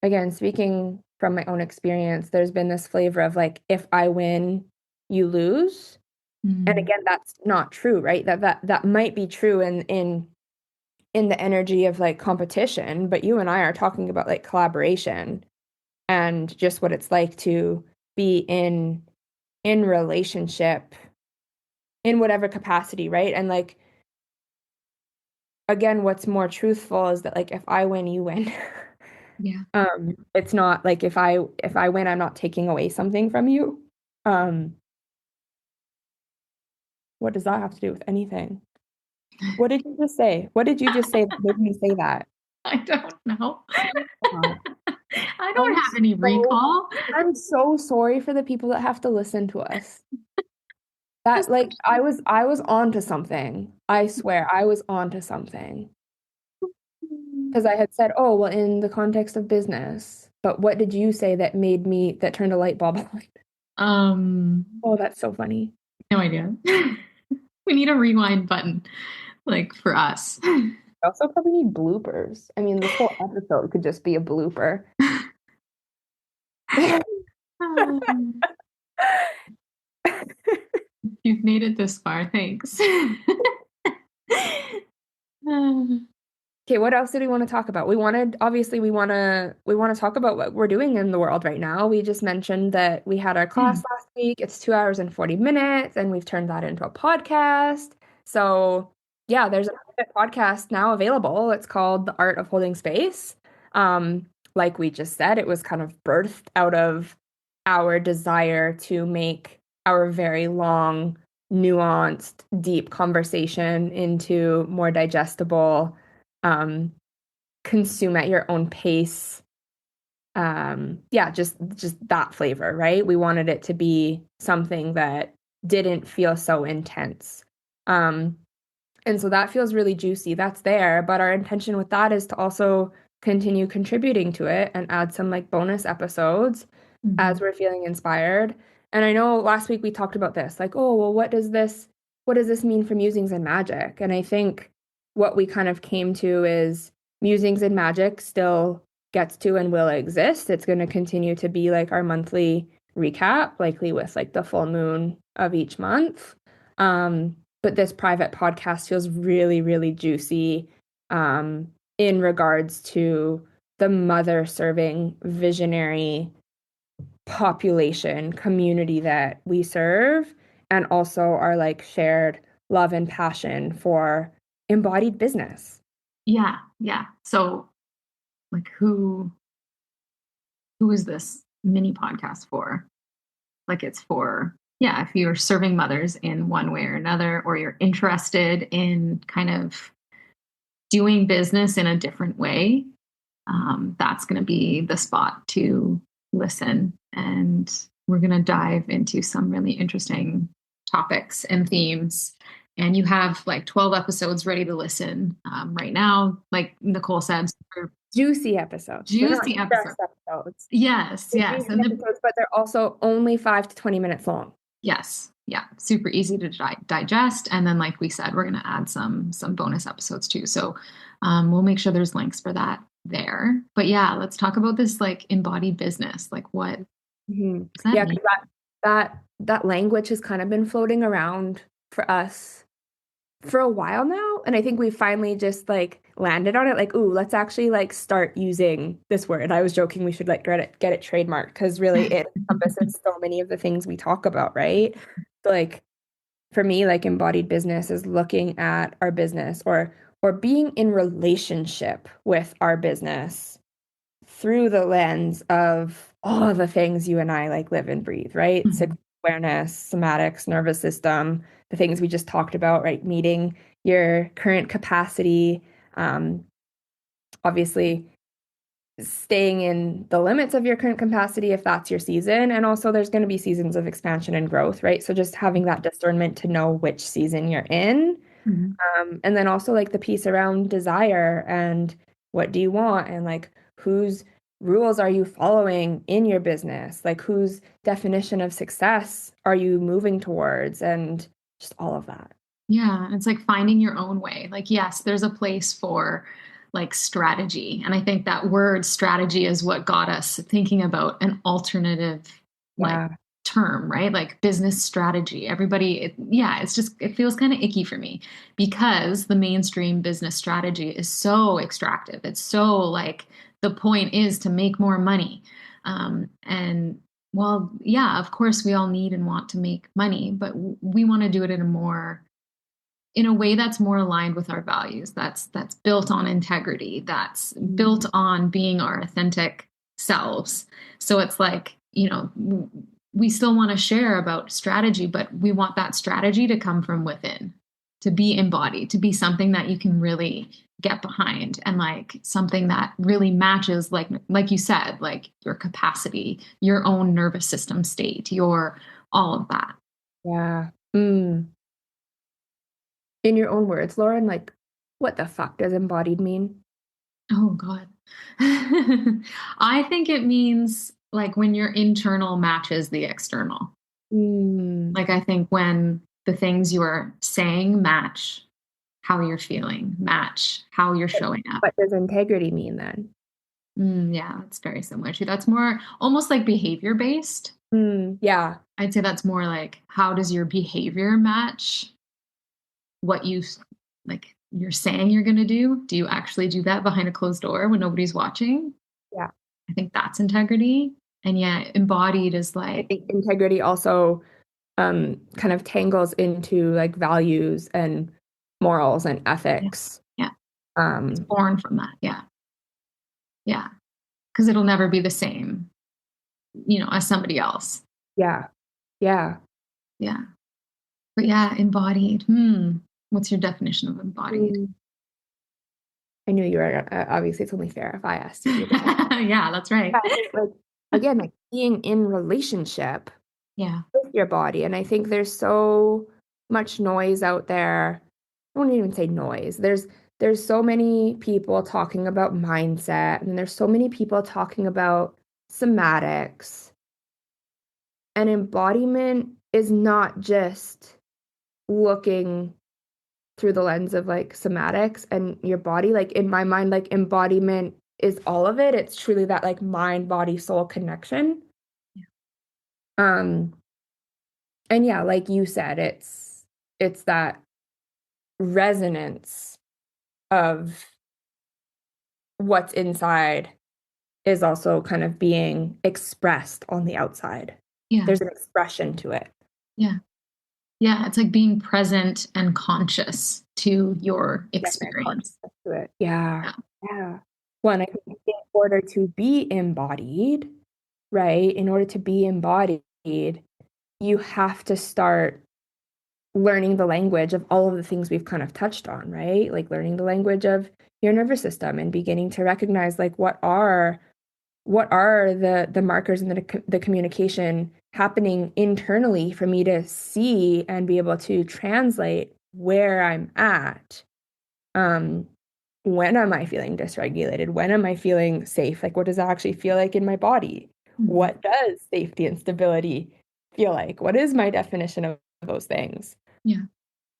again, speaking from my own experience, there's been this flavor of like, if I win, you lose. And again, that's not true, right? That might be true in the energy of like competition, but you and I are talking about like collaboration and just what it's like to be in relationship in whatever capacity, right? And like again, what's more truthful is that like if I win, you win. Yeah. It's not like if I win, I'm not taking away something from you. What does that have to do with anything? What did you just say? What did you just say that made me say that? I don't know. God. I don't have any recall. I'm so sorry for the people that have to listen to us. That like I was onto something. I swear I was onto something. Because I had said, oh, well, in the context of business. But what did you say that turned a light bulb on? Oh, that's so funny. No idea. We need a rewind button, like for us. I also probably need bloopers. I mean, this whole episode could just be a blooper. You've made it this far. Thanks. Okay, what else did we want to talk about? Obviously we want to talk about what we're doing in the world right now. We just mentioned that we had our class last week. It's 2 hours and 40 minutes, and we've turned that into a podcast. So yeah, there's a podcast now available. It's called The Art of Holding Space. Like we just said, it was kind of birthed out of our desire to make our very long, nuanced, deep conversation into more digestible, consume at your own pace. Yeah, just that flavor, right? We wanted it to be something that didn't feel so intense. And so that feels really juicy. That's there, but our intention with that is to also continue contributing to it and add some like bonus episodes as we're feeling inspired. And I know last week we talked about this, like, oh, well, what does this mean for Musings and Magick? And I think what we kind of came to is Musings and Magick still gets to and will exist. It's going to continue to be like our monthly recap, likely with like the full moon of each month. But this private podcast feels really, really juicy in regards to the mother serving visionary population community that we serve, and also our like shared love and passion for embodied business. Yeah. So like who is this mini podcast for? Like it's for, yeah, if you're serving mothers in one way or another, or you're interested in kind of doing business in a different way, that's going to be the spot to listen. And we're going to dive into some really interesting topics and themes. And you have like 12 episodes ready to listen right now. Like Nicole said, juicy episodes. Juicy episodes. Yes. Episodes, but they're also only 5 to 20 minutes long. Yes. Yeah. Super easy to digest. And then, like we said, we're going to add some bonus episodes too. So we'll make sure there's links for that there. But yeah, let's talk about this like embodied business. Like what does that mean? That language has kind of been floating around for us for a while now, and I think we finally just like landed on it, like, ooh, let's actually like start using this word. I was joking we should like get it trademarked, because really it encompasses so many of the things we talk about, right? So like for me, like embodied business is looking at our business or being in relationship with our business through the lens of all of the things you and I like live and breathe, right? Awareness, somatics, nervous system, the things we just talked about, right? Meeting your current capacity, obviously staying in the limits of your current capacity if that's your season. And also there's going to be seasons of expansion and growth, right? So just having that discernment to know which season you're in. And then also like the piece around desire and what do you want, and like whose rules are you following in your business? Like whose definition of success are you moving towards, and just all of that. Yeah. It's like finding your own way. Like, yes, there's a place for like strategy. And I think that word strategy is what got us thinking about an alternative like term, right? Like business strategy. Everybody, it feels kind of icky for me because the mainstream business strategy is so extractive. It's so like the point is to make more money. And well, yeah, of course we all need and want to make money, but we want to do it in a way that's more aligned with our values. That's built on integrity. That's built on being our authentic selves. So it's like, we still want to share about strategy, but we want that strategy to come from within, to be embodied, to be something that you can really get behind, and like something that really matches, like you said, like your capacity, your own nervous system state, your all of that. Yeah. In your own words, Lauren, like, what the fuck does embodied mean? Oh God. I think it means like when your internal matches the external. Like I think when the things you are saying match how you're feeling, match how you're showing up. What does integrity mean then? Yeah, that's very similar to. That's more almost like behavior based. Yeah. I'd say that's more like, how does your behavior match what you're saying you're going to do? Do you actually do that behind a closed door when nobody's watching? Yeah. I think that's integrity. And yeah, embodied is like, I think integrity also kind of tangles into like values and morals and ethics. Yeah. It's born from that. Yeah. Yeah. Because it'll never be the same, as somebody else. Yeah. Yeah. Yeah. But yeah, embodied. What's your definition of embodied? I knew you were, obviously it's only fair if I asked you. Yeah, that's right. Like, again, like being in relationship with your body. And I think there's so much noise out there. I won't even say noise. There's so many people talking about mindset, and there's so many people talking about somatics. And embodiment is not just looking through the lens of like somatics and your body. Like in my mind, like embodiment is all of it. It's truly that like mind, body, soul connection. And yeah, like you said, it's that resonance of what's inside is also kind of being expressed on the outside. Yeah. There's an expression to it. Yeah. Yeah. It's like being present and conscious to your experience. To it. Yeah. Yeah. Well, and I think in order to be embodied, right? In order to be embodied, you have to start learning the language of all of the things we've kind of touched on, right? Like learning the language of your nervous system and beginning to recognize like what are the markers and the communication happening internally for me to see and be able to translate where I'm at. When am I feeling dysregulated? When am I feeling safe? Like, what does that actually feel like in my body? What does safety and stability feel like? What is my definition of those things? Yeah.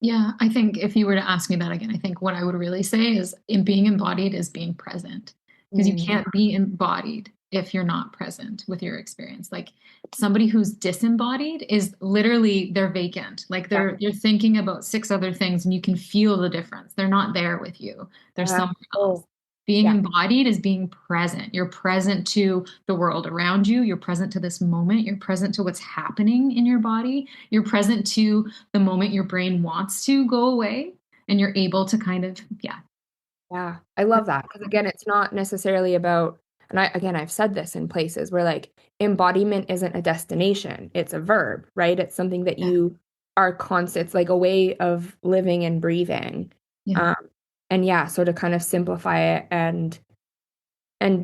Yeah. I think if you were to ask me that again, I think what I would really say is being embodied is being present, because you can't be embodied if you're not present with your experience. Like somebody who's disembodied is literally, they're vacant. Like you're thinking about 6 other things and you can feel the difference. They're not there with you. They're somewhere else. Being embodied is being present. You're present to the world around you. You're present to this moment. You're present to what's happening in your body. You're present to the moment your brain wants to go away, and you're able to kind of, Yeah, I love that. Because again, it's not necessarily about, and I've said this in places where like embodiment isn't a destination. It's a verb, right? It's something that you are constant. It's like a way of living and breathing. And yeah, so to kind of simplify it and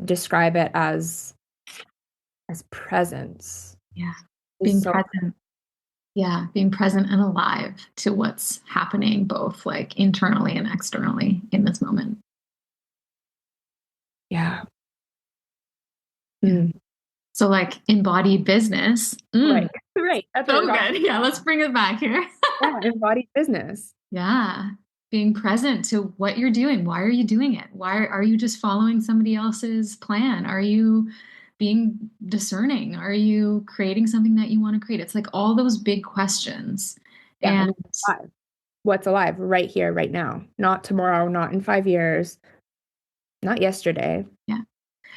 describe it as presence. Yeah. Being present. Yeah. Being present and alive to what's happening both like internally and externally in this moment. Yeah. So like embodied business. Right. That's so good. Yeah. Let's bring it back here. Embodied business. Yeah. Being present to what you're doing. Why are you doing it? Why are you just following somebody else's plan? Are you being discerning? Are you creating something that you want to create? It's like all those big questions. Yeah. And Alive. What's alive right here, right now? Not tomorrow, not in 5 years, not yesterday. yeah.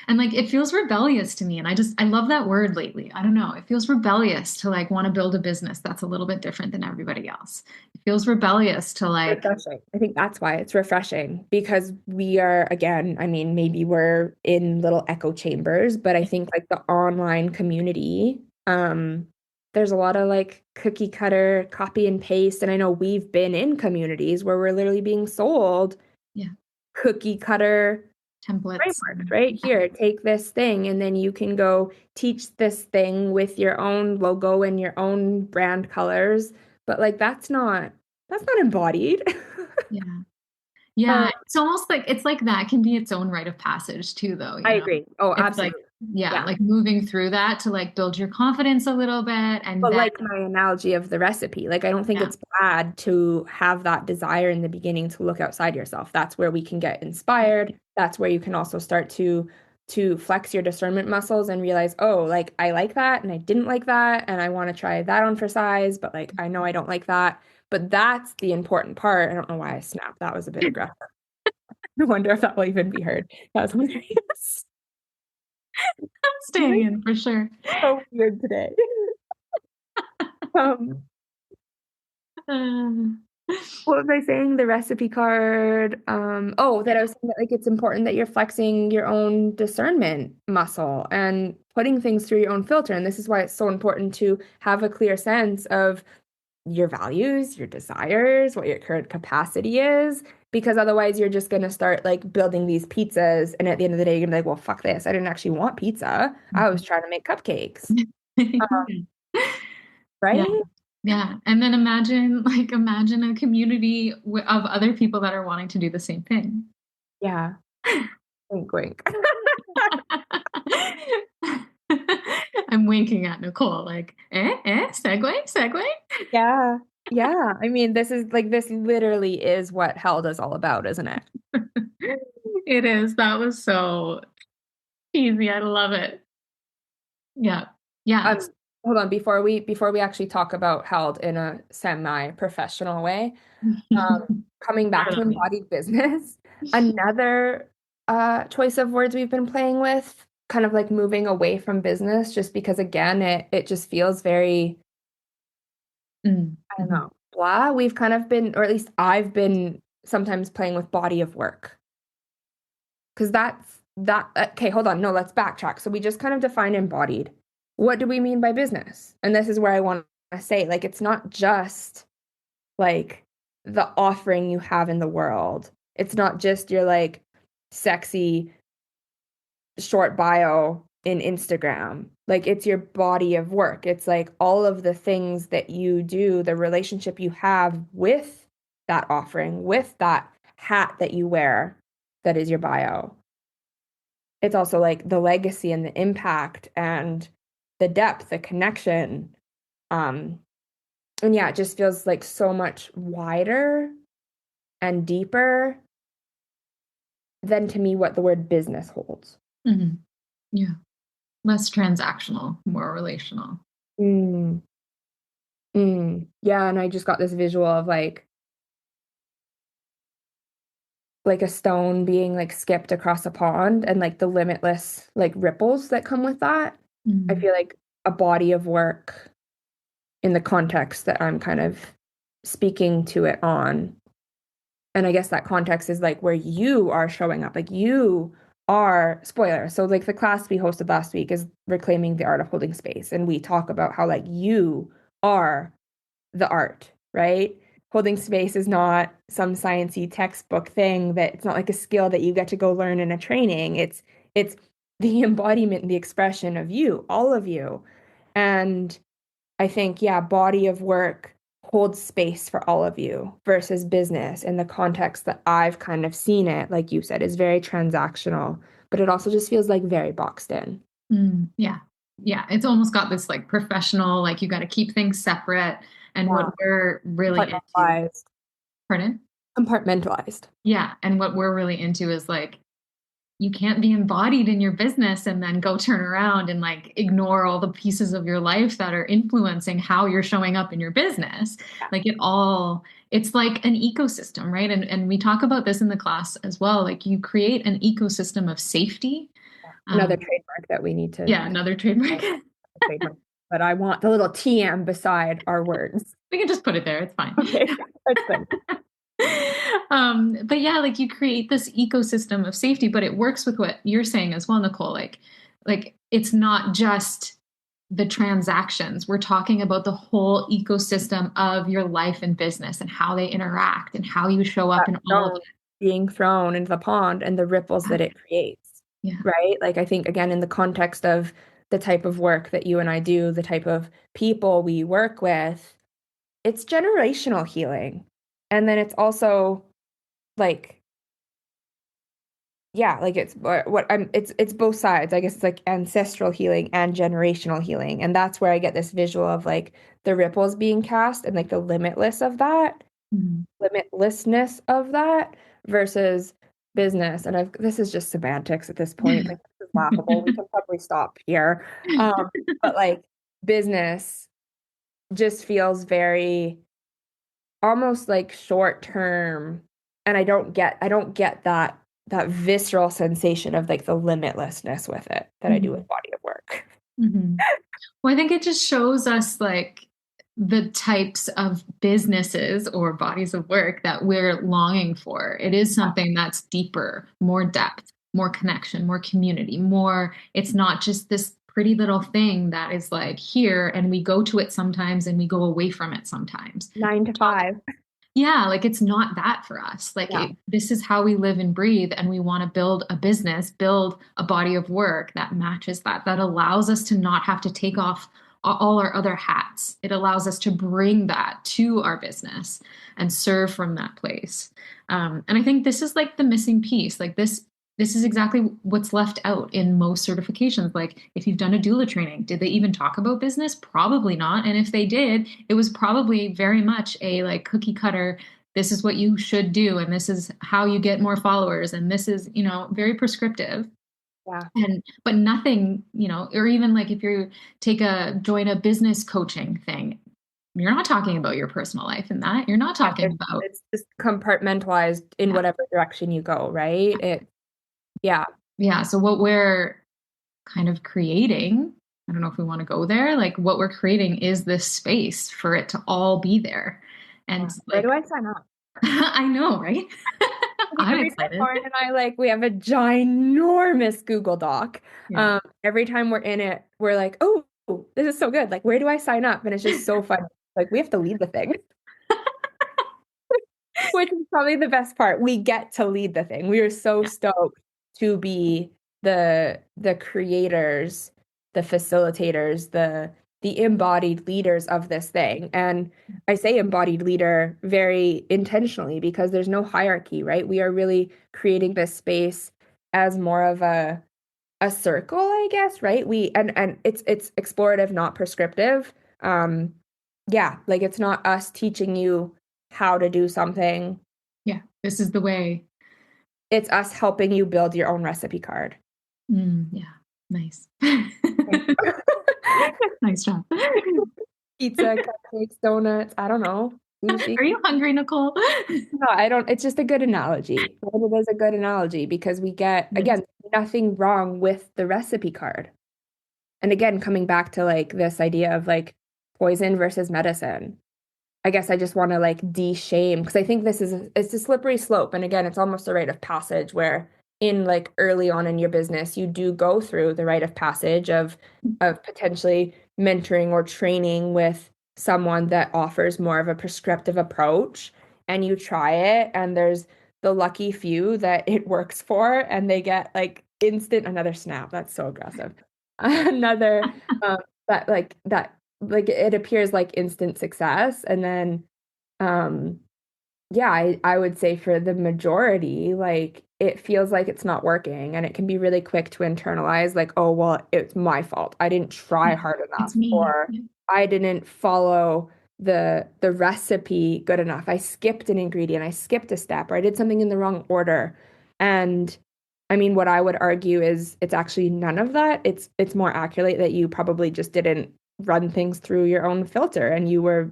And like it feels rebellious to me. And I love that word lately. I don't know. It feels rebellious to like want to build a business that's a little bit different than everybody else. It feels rebellious to like, Refreshing. I think that's why it's refreshing because we are, again, I mean, maybe we're in little echo chambers, but I think like the online community, there's a lot of like cookie cutter, copy and paste. And I know we've been in communities where we're literally being sold yeah, cookie cutter templates. frameworks, right? Here, take this thing, and then you can go teach this thing with your own logo and your own brand colors. But like that's not embodied. Yeah. Yeah, it's almost like it's like that can be its own rite of passage too, though, I agree. Oh, It's like, absolutely. yeah, Yeah. like moving through that to like build your confidence a little bit and But then like my analogy of the recipe, like I don't think yeah. it's bad to have that desire in the beginning to look outside yourself. That's where we can get inspired. That's where you can also start to flex your discernment muscles and realize, oh, like I like that and I didn't like that and I want to try that on for size, but like I know I don't like that. But that's the important part. I don't know why I snapped. That was a bit aggressive. I wonder if that will even be heard. That was hilarious. Staying in for sure. So weird today. Um, Uh, what was I saying? The recipe card. Oh, that I was saying that like it's important that you're flexing your own discernment muscle and putting things through your own filter. And this is why it's so important to have a clear sense of your values, your desires, what your current capacity is, because otherwise you're just gonna start like building these pizzas, and at the end of the day, you're gonna be like, well, fuck this. I didn't actually want pizza. I was trying to make cupcakes. yeah. Right? Yeah. And then imagine a community of other people that are wanting to do the same thing. Yeah. Wink, wink. I'm winking at Nicole, like, segue. Yeah. Yeah. I mean, this literally is what Held is all about, isn't it? It is. That was so easy. I love it. Yeah. Yeah. Hold on, before we actually talk about Held in a semi-professional way, coming back to embodied business, another choice of words we've been playing with, kind of like moving away from business, just because again, it just feels very, I don't know, blah. We've kind of been, or at least I've been sometimes playing with body of work. Because that's that. Okay, hold on. No, let's backtrack. So we just kind of define embodied. What do we mean by business? And this is where I want to say, like, it's not just like the offering you have in the world. It's not just your like sexy short bio in Instagram. Like, it's your body of work. It's like all of the things that you do, the relationship you have with that offering, with that hat that you wear that is your bio. It's also like the legacy and the impact and the depth, the connection. And yeah, it just feels like so much wider and deeper than to me what the word business holds. Mm-hmm. Yeah. Less transactional, more relational. Mm. Mm. Yeah, and I just got this visual of like a stone being like skipped across a pond and like the limitless like ripples that come with that. I feel like a body of work in the context that I'm kind of speaking to it on. And I guess that context is like where you are showing up, like you are spoiler. So like the class we hosted last week is reclaiming the art of holding space. And we talk about how like you are the art, right? Holding space is not some sciencey textbook thing that it's not like a skill that you get to go learn in a training. It's the embodiment, the expression of you, all of you. And I think, yeah, body of work holds space for all of you versus business in the context that I've kind of seen it, like you said, is very transactional, but it also just feels like very boxed in. Yeah. Yeah. It's almost got this like professional, like you got to keep things separate. And what we're really into, pardon? Compartmentalized. Yeah. And what we're really into is like you can't be embodied in your business and then go turn around and like ignore all the pieces of your life that are influencing how you're showing up in your business. Like it's like an ecosystem, right? And we talk about this in the class as well. Like you create an ecosystem of safety. Another trademark that we need to. Yeah, another trademark. Trademark. But I want the little TM beside our words. We can just put it there. It's fine. Okay, that's good. But yeah, like you create this ecosystem of safety, but it works with what you're saying as well, Nicole. Like it's not just the transactions. We're talking about the whole ecosystem of your life and business and how they interact and how you show up in all of it. Being thrown into the pond and the ripples that it creates. Yeah. Right? Like I think again in the context of the type of work that you and I do, the type of people we work with, it's generational healing. And then it's also like, yeah, like it's it's both sides. I guess it's like ancestral healing and generational healing. And that's where I get this visual of like the ripples being cast and like the limitlessness of that versus business. And this is just semantics at this point. Like this is laughable. We can probably stop here. But like business just feels very almost like short term. And I don't get that visceral sensation of like the limitlessness with it that I do with body of work. Well, I think it just shows us like the types of businesses or bodies of work that we're longing for. It is something that's deeper, more depth, more connection, more community, more, it's not just this pretty little thing that is like here and we go to it sometimes and we go away from it sometimes. 9 to 5. Yeah, like it's not that for us. Like this is how we live and breathe, and we want to build a business, build a body of work that matches that allows us to not have to take off all our other hats. It allows us to bring that to our business and serve from that place. And I think this is like the missing piece. Like this is exactly what's left out in most certifications. Like if you've done a doula training, did they even talk about business? Probably not. And if they did, it was probably very much a like cookie cutter. This is what you should do. And this is how you get more followers. And this is, very prescriptive. Yeah. But nothing, or even like if you join a business coaching thing, you're not talking about your personal life in that. You're not talking about. It's just compartmentalized in whatever direction you go, right? Yeah. So what we're kind of creating, I don't know if we want to go there, like what we're creating is this space for it to all be there. And where do I sign up? I know, right? I'm excited. Lauren and I we have a ginormous Google Doc. Yeah. Every time we're in it, we're like, oh, this is so good. Like, where do I sign up? And it's just so fun. Like, we have to lead the thing. Which is probably the best part. We get to lead the thing. We are so stoked to be the creators, the facilitators, the embodied leaders of this thing. And I say embodied leader very intentionally because there's no hierarchy, right? We are really creating this space as more of a circle, I guess, right? And it's explorative, not prescriptive. Like it's not us teaching you how to do something. Yeah, this is the way. It's us helping you build your own recipe card. Yeah, nice. Nice job. Pizza, cupcakes, donuts. I don't know. Sushi. Are you hungry, Nicole? No, I don't. It's just a good analogy. It is a good analogy because we get, again, nothing wrong with the recipe card. And again, coming back to like this idea of like poison versus medicine. I guess I just want to like de-shame because I think it's a slippery slope. And again, it's almost a rite of passage where in like early on in your business, you do go through the rite of passage of potentially mentoring or training with someone that offers more of a prescriptive approach, and you try it and there's the lucky few that it works for and they get like another snap. That's so aggressive. Another that it appears like instant success. And then I would say for the majority, like it feels like it's not working, and it can be really quick to internalize like, oh, well, it's my fault. I didn't try hard enough, or I didn't follow the recipe good enough. I skipped an ingredient, I skipped a step, or I did something in the wrong order. And I mean, what I would argue is it's actually none of that. It's more accurate that you probably just didn't run things through your own filter and you were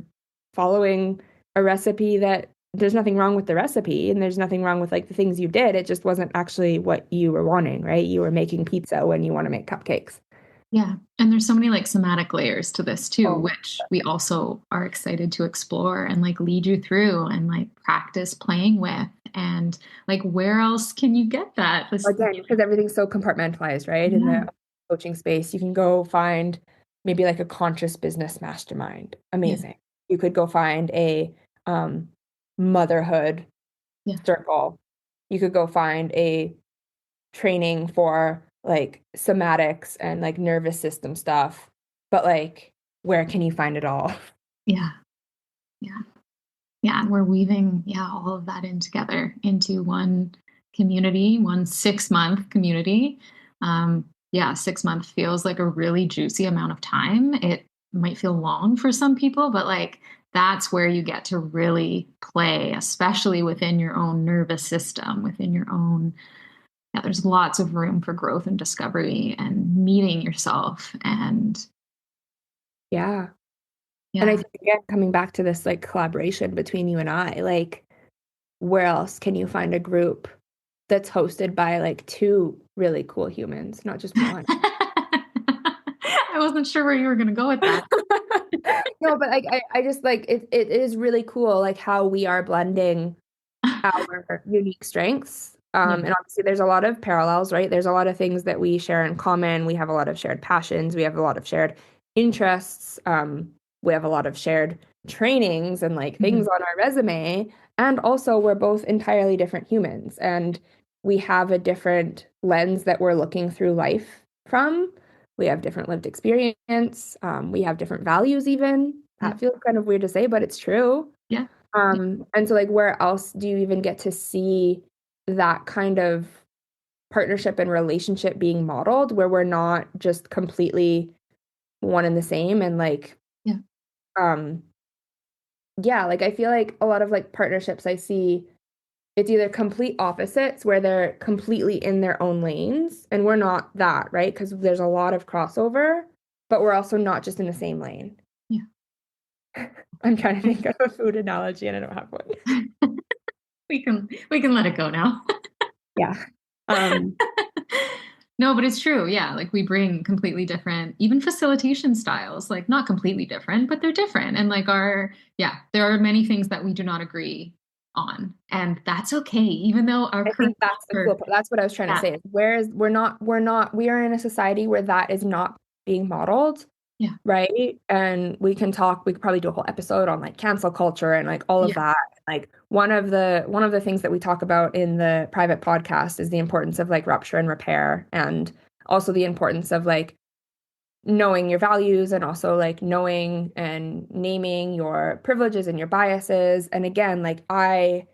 following a recipe that there's nothing wrong with the recipe and there's nothing wrong with like the things you did. It just wasn't actually what you were wanting, right? You were making pizza when you want to make cupcakes. Yeah. And there's so many like somatic layers to this too, Oh, which we also are excited to explore and like lead you through and like practice playing with. And like, where else can you get that? again, because everything's so compartmentalized, right? In Yeah. the coaching space, you can go find maybe like a conscious business mastermind. Yeah. Amazing. You could go find a motherhood Yeah. circle. You could go find a training for like somatics and like nervous system stuff. But like, where can you find it all? Yeah. Yeah. Yeah. And we're weaving, all of that in together into one community, one 6-month community. 6 months feels like a really juicy amount of time. It might feel long for some people, but like that's where you get to really play, especially within your own nervous system, within your own. Yeah, there's lots of room for growth and discovery and meeting yourself. And Yeah. And I yeah, think again, coming back to this like collaboration between you and I, like where else can you find a group that's hosted by like two really cool humans, not just one? I wasn't sure where you were going to go with that. No, but like I just like it is really cool like how we are blending our unique strengths. Yeah. And obviously there's a lot of parallels, right? There's a lot of things that we share in common. We have a lot of shared passions. We have a lot of shared interests. We have a lot of shared trainings and like things on our resume. And also we're both entirely different humans and we have a different lens that we're looking through life from. We have different lived experience. We have different values even. That feels kind of weird to say, but it's true. Yeah. And so like where else do you even get to see that kind of partnership and relationship being modeled where we're not just completely one and the same and like Yeah. Like I feel like a lot of like partnerships I see it's either complete opposites where they're completely in their own lanes and we're not that, right? Because there's a lot of crossover, but we're also not just in the same lane. Yeah. I'm trying to think of a food analogy and I don't have one. We can let it go now. Yeah. No, but it's true. Yeah. Like we bring completely different, even facilitation styles, like not completely different, but they're different. And like there are many things that we do not agree on. And that's okay. Even though our I think that's the cool part. That's what I was trying to say. Whereas we are in a society where that is not being modeled. Yeah. Right. And we could probably do a whole episode on like cancel culture and like all of that. Like one of the things that we talk about in the private podcast is the importance of like rupture and repair and also the importance of like knowing your values and also like knowing and naming your privileges and your biases. And again, like I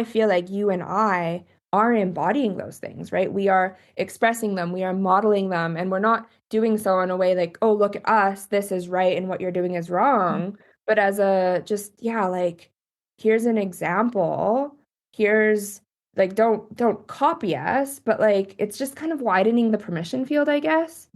feel like you and I are embodying those things, right? We are expressing them, we are modeling them, and we're not doing so in a way like, oh, look at us, this is right and what you're doing is wrong. But as a just, like, here's an example. Here's like, don't copy us, but like it's just kind of widening the permission field, I guess.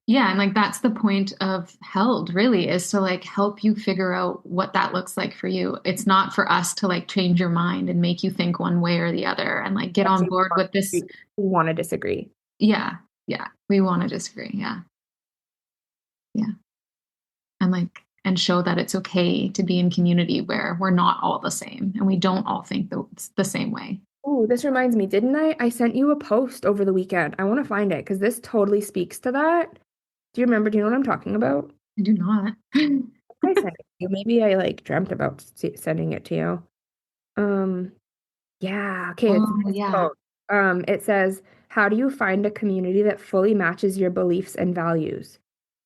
Yeah, and like that's the point of Held, really, is to like help you figure out what that looks like for you. It's not for us to like change your mind and make you think one way or the other and like get on board with this. We want to disagree. Yeah, we want to disagree. Yeah. And show that it's okay to be in community where we're not all the same and we don't all think the same way. Oh, this reminds me, didn't I? I sent you a post over the weekend. I want to find it because this totally speaks to that. Do you remember? Do you know what I'm talking about? I do not. I sent it to you. Maybe I like dreamt about sending it to you. Yeah. Okay. It says, how do you find a community that fully matches your beliefs and values?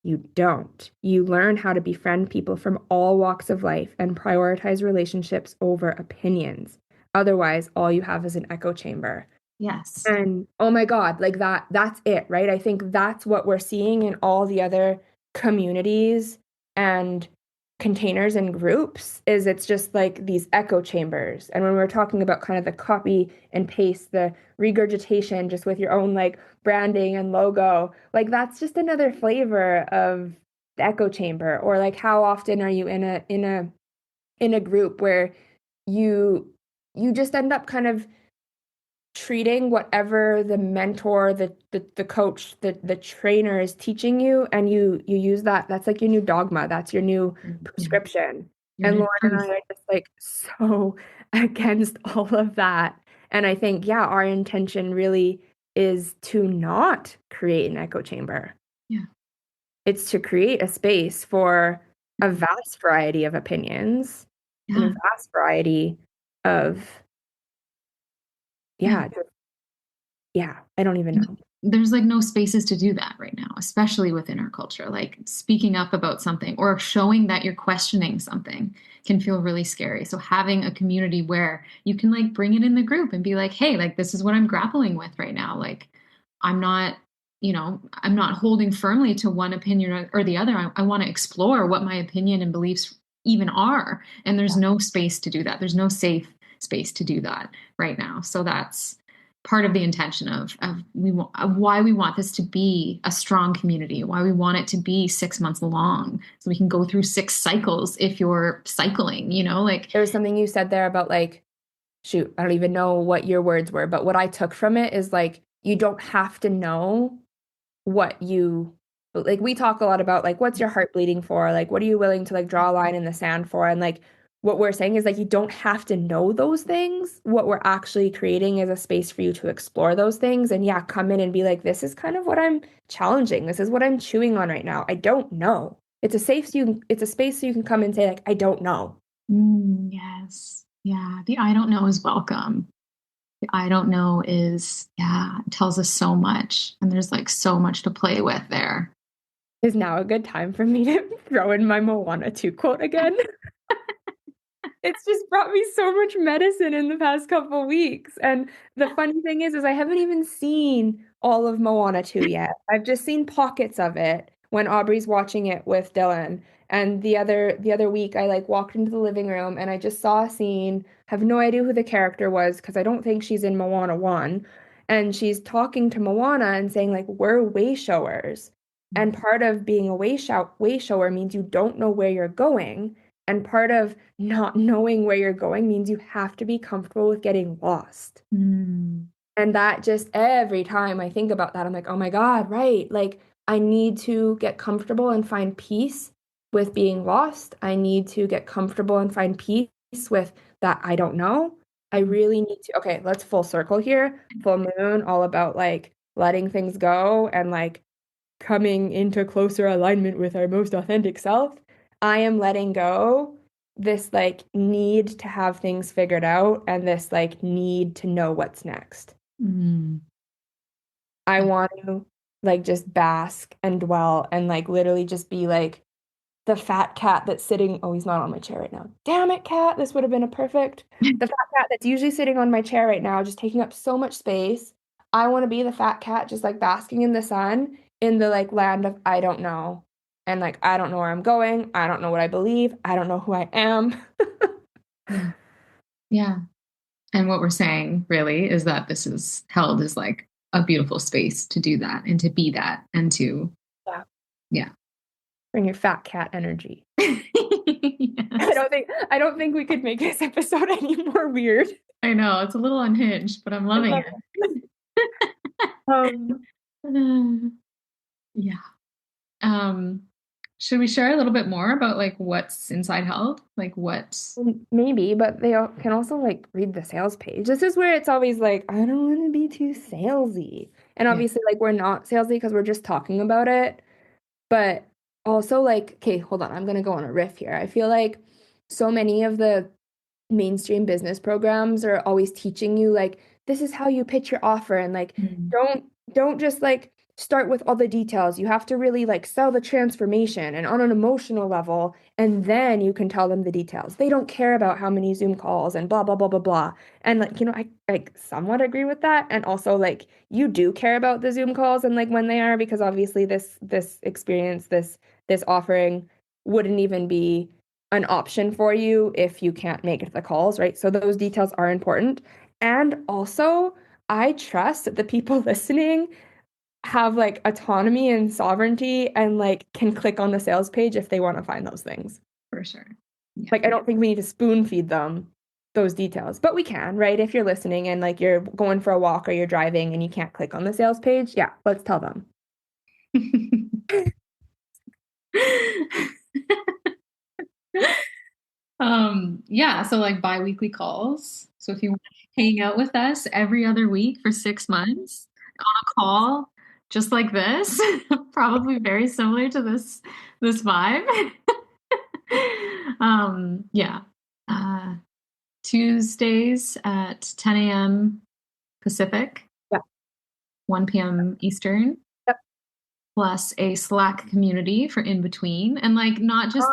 You don't. You learn how to befriend people from all walks of life and prioritize relationships over opinions. Otherwise, all you have is an echo chamber. Yes. And oh my God, like that's it, right? I think that's what we're seeing in all the other communities and containers and groups is it's just like these echo chambers. And when we're talking about kind of the copy and paste, the regurgitation just with your own like branding and logo, like that's just another flavor of the echo chamber. Or like how often are you in a group where you just end up kind of treating whatever the mentor, the coach, the trainer is teaching you, and you use that's like your new dogma, that's your new prescription. Your And new Lauren and truth. I are just like so against all of that. And I think, yeah, our intention really is to not create an echo chamber. Yeah. It's to create a space for a vast variety of opinions and a Yeah. vast variety of, Yeah. I don't even know. There's like no spaces to do that right now, especially within our culture. Like speaking up about something or showing that you're questioning something can feel really scary. So having a community where you can like bring it in the group and be like, hey, like this is what I'm grappling with right now. Like I'm not, I'm not holding firmly to one opinion or the other. I want to explore what my opinion and beliefs even are. And there's no space to do that. There's no safe space to do that right now. So that's part of the intention of why we want this to be a strong community, why we want it to be 6 months long, so we can go through 6 cycles if you're cycling, like There was something you said there about like, shoot, I don't even know what your words were, but what I took from it is like, you don't have to know what you like. We talk a lot about like, what's your heart bleeding for? Like, what are you willing to like draw a line in the sand for? And like, what we're saying is like, you don't have to know those things. What we're actually creating is a space for you to explore those things. And yeah, come in and be like, this is kind of what I'm challenging. This is what I'm chewing on right now. I don't know. It's a it's a space so you can come and say like, I don't know. yes, yeah, the I don't know is welcome. The I don't know is, yeah, it tells us so much, and there's like so much to play with there. Is now a good time for me to throw in my Moana 2 quote again? It's just brought me so much medicine in the past couple weeks. And the funny thing is I haven't even seen all of Moana 2 yet. I've just seen pockets of it when Aubrey's watching it with Dylan. And the other week I like walked into the living room and I just saw a scene, have no idea who the character was because I don't think she's in Moana 1. And she's talking to Moana and saying like, we're way showers. And part of being a way shower means you don't know where you're going. And part of not knowing where you're going means you have to be comfortable with getting lost. Mm. And that just every time I think about that, I'm like, oh my God, right. Like I need to get comfortable and find peace with being lost. I need to get comfortable and find peace with that I don't know. I really need to, okay, let's full circle here. Full moon, all about like letting things go and like coming into closer alignment with our most authentic self. I am letting go this like need to have things figured out and this like need to know what's next. Mm. I want to like just bask and dwell and like literally just be like the fat cat that's sitting. Oh, he's not on my chair right now. Damn it, cat. This would have been a perfect. The fat cat that's usually sitting on my chair right now, just taking up so much space. I want to be the fat cat just like basking in the sun in the like land of I don't know. And like I don't know where I'm going. I don't know what I believe. I don't know who I am. Yeah. Yeah. And what we're saying really is that this is held as like a beautiful space to do that and to be that and to, Yeah. yeah. Bring your fat cat energy. Yes. I don't think we could make this episode any more weird. I know it's a little unhinged, but I'm loving it. Yeah. Should we share a little bit more about like what's inside held? Like what's Maybe, but they can also like read the sales page. This is where it's always like, I don't want to be too salesy. And obviously, like, we're not salesy because we're just talking about it. But also, like, okay, hold on, I'm gonna go on a riff here. I feel like so many of the mainstream business programs are always teaching you like this is how you pitch your offer and like don't just like start with all the details. You have to really like sell the transformation and on an emotional level and then you can tell them the details. They don't care about how many Zoom calls and blah blah blah blah blah. And like I like somewhat agree with that and also like you do care about the Zoom calls and like when they are because obviously this experience this offering wouldn't even be an option for you if you can't make it to the calls, right? So those details are important. And also, I trust that the people listening have like autonomy and sovereignty and like can click on the sales page if they want to find those things. For sure. Yeah. Like, I don't think we need to spoon feed them those details, but we can, right? If you're listening and like you're going for a walk or you're driving and you can't click on the sales page, yeah, let's tell them. Yeah, so like bi-weekly calls. So if you want to hang out with us every other week for 6 months on a call, just like this, probably very similar to this vibe. Yeah. Tuesdays at 10 a.m. Pacific, Yeah. 1 p.m. Eastern. Yep. Plus a Slack community for in between, and like not just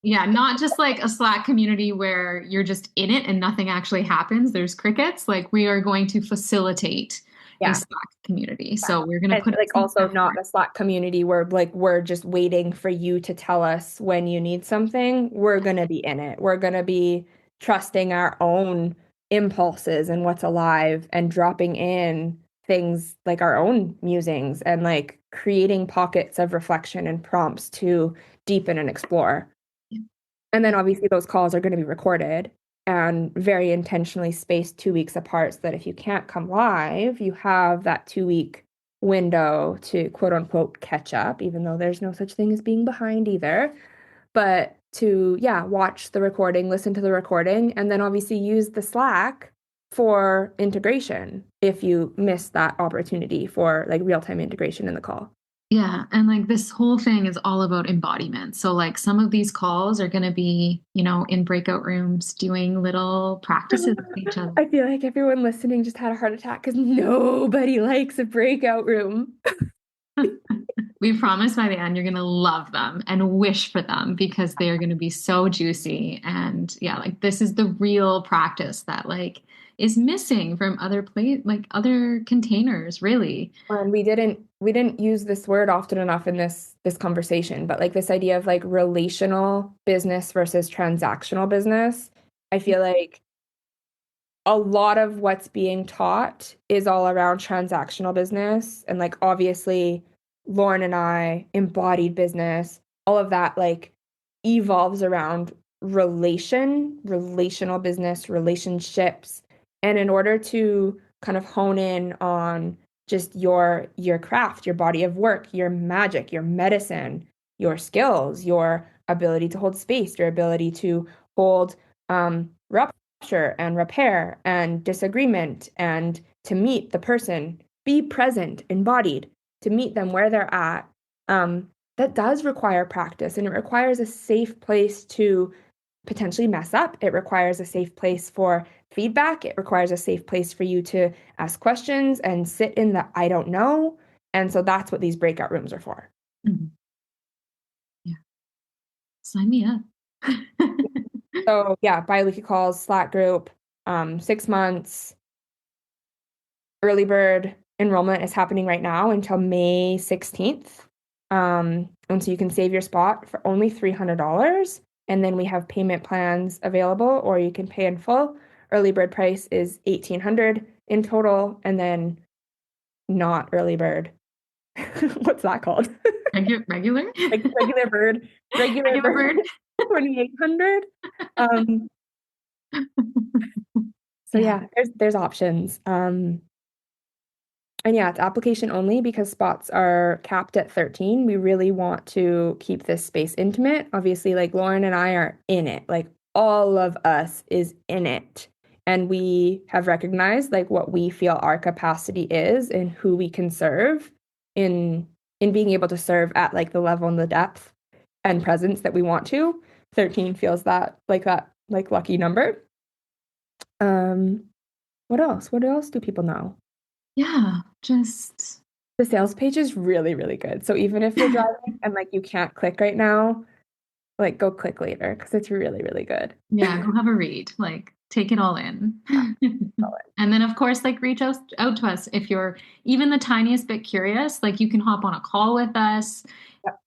not just like a Slack community where you're just in it and nothing actually happens. There's crickets. Like, we are going to facilitate a Slack community. So we're going to put like also not a Slack community where like we're just waiting for you to tell us when you need something. We're going to be in it. We're going to be trusting our own impulses and what's alive and dropping in things like our own musings and like creating pockets of reflection and prompts to deepen and explore. Yeah. And then obviously those calls are going to be recorded and very intentionally spaced 2 weeks apart so that if you can't come live, you have that 2-week window to quote unquote catch up, even though there's no such thing as being behind either. But to, watch the recording, listen to the recording, and then obviously use the Slack for integration if you miss that opportunity for like real-time integration in the call. Yeah. And like this whole thing is all about embodiment. So like some of these calls are going to be, in breakout rooms doing little practices with each other. I feel like everyone listening just had a heart attack because nobody likes a breakout room. We promise by the end you're going to love them and wish for them because they are going to be so juicy. And yeah, like this is the real practice that like is missing from other other containers, really. And we didn't use this word often enough in this conversation, but like this idea of like relational business versus transactional business. I feel like a lot of what's being taught is all around transactional business. And like obviously Lauren and I embodied business, all of that like evolves around relational business, relationships. And in order to kind of hone in on just your craft, your body of work, your magic, your medicine, your skills, your ability to hold space, your ability to hold rupture and repair and disagreement and to meet the person, be present, embodied, to meet them where they're at. That does require practice, and it requires a safe place to potentially mess up. It requires a safe place for feedback. It requires a safe place for you to ask questions and sit in the I don't know. And so that's what these breakout rooms are for. Mm-hmm. Yeah. Sign me up. So yeah, bi-weekly calls, Slack group, 6 months. Early bird enrollment is happening right now until May 16th. And so you can save your spot for only $300. And then we have payment plans available, or you can pay in full. Early bird price is $1,800 in total, and then not early bird. What's that called? Regular? Like regular bird. Regular bird. $2,800. So yeah, there's options. And yeah, it's application only because spots are capped at 13. We really want to keep this space intimate. Obviously, like Lauren and I are in it. Like all of us is in it. And we have recognized like what we feel our capacity is and who we can serve in being able to serve at like the level and the depth and presence that we want to. 13 feels that lucky number. What else? What else do people know? Yeah, just the sales page is really, really good. So even if you're driving and like you can't click right now, like go click later because it's really, really good. Yeah, go have a read. Like take it all in. And then of course, like reach out to us if you're even the tiniest bit curious. Like you can hop on a call with us. Yep.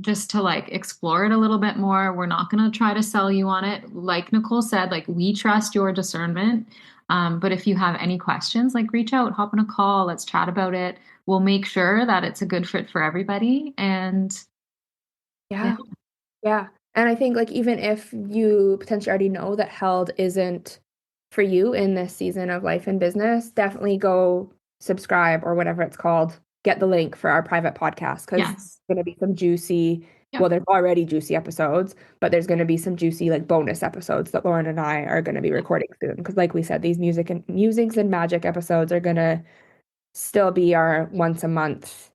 just to like explore it a little bit more. We're not going to try to sell you on it. Like Nicole said, like we trust your discernment. But if you have any questions, like reach out, hop on a call, let's chat about it. We'll make sure that it's a good fit for everybody. And Yeah. Yeah. And I think like even if you potentially already know that held isn't for you in this season of life and business, definitely go subscribe or whatever it's called. Get the link for our private podcast because yes. it's going to be some juicy, Yep. well, there's already juicy episodes, but there's going to be some juicy like bonus episodes that Lauren and I are going to be recording soon. Because like we said, these musings and magic episodes are going to still be our once a month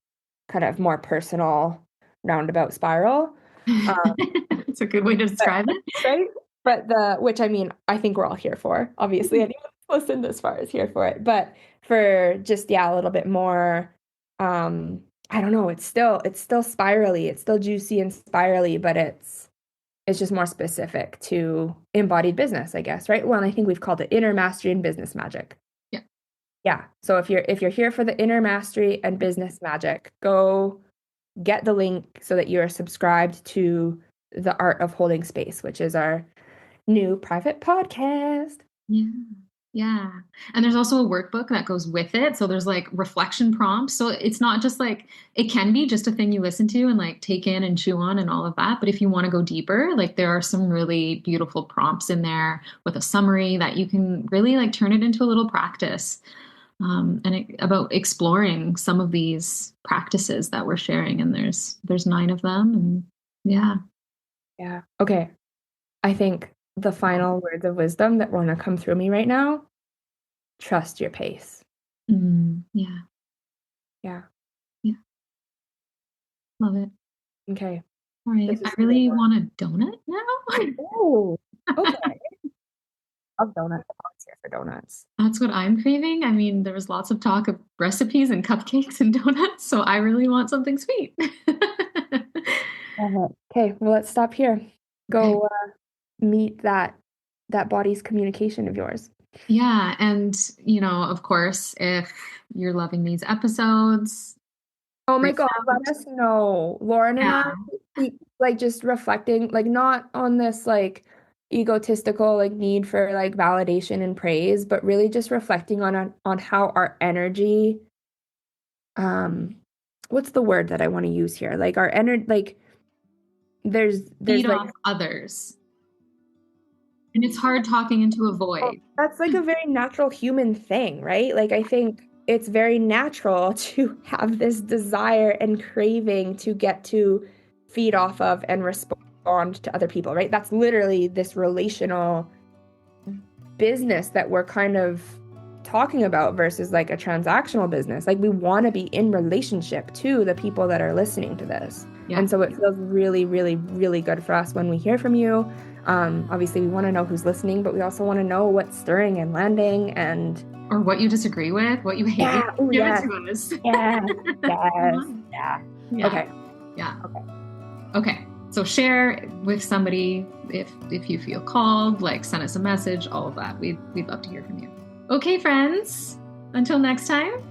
kind of more personal roundabout spiral. It's a good way to describe it. Right? But which I mean, I think we're all here for. Obviously, anyone who's listened this far is here for it. But for just, yeah, a little bit more, I don't know, it's still spirally, it's still juicy and spirally, but it's just more specific to embodied business, I guess, right? Well, and I think we've called it inner mastery and business magic. Yeah. Yeah. So if you're here for the inner mastery and business magic, go get the link so that you're subscribed to the Art of Holding Space, which is our new private podcast. Yeah. Yeah. And there's also a workbook that goes with it. So there's like reflection prompts. So it's not just like, it can be just a thing you listen to and like take in and chew on and all of that. But if you want to go deeper, like there are some really beautiful prompts in there with a summary that you can really like turn it into a little practice. About exploring some of these practices that we're sharing. And there's 9 of them. And yeah. Yeah. Okay. I think the final words of wisdom that want to come through me right now, trust your pace. Yeah. Yeah. Yeah. Love it. Okay. All right. I really want a donut now. Oh, okay. Love donuts. I'm always here for donuts. That's what I'm craving. I mean, there was lots of talk of recipes and cupcakes and donuts, so I really want something sweet. Okay, well, let's stop here. Go meet that body's communication of yours. Yeah, and of course, if you're loving these episodes, oh my God, let us know. Lauren and I, like just reflecting, like not on this like egotistical like need for like validation and praise, but really just reflecting on how our energy, what's the word that I want to use here? Like our energy, like there's feed like off others. And it's hard talking into a void. That's like a very natural human thing, right? Like I think it's very natural to have this desire and craving to get to feed off of and respond to other people, right? That's literally this relational business that we're kind of talking about versus like a transactional business. Like we want to be in relationship to the people that are listening to this. Yeah. And so it feels really, really, really good for us when we hear from you. Obviously we want to know who's listening, but we also want to know what's stirring and landing or what you disagree with, what you hate. Yeah. Give it to us. Yeah. Yes. Yeah. Okay. Yeah. Okay. So share with somebody if you feel called, like send us a message, all of that. We'd love to hear from you. Okay, friends. Until next time.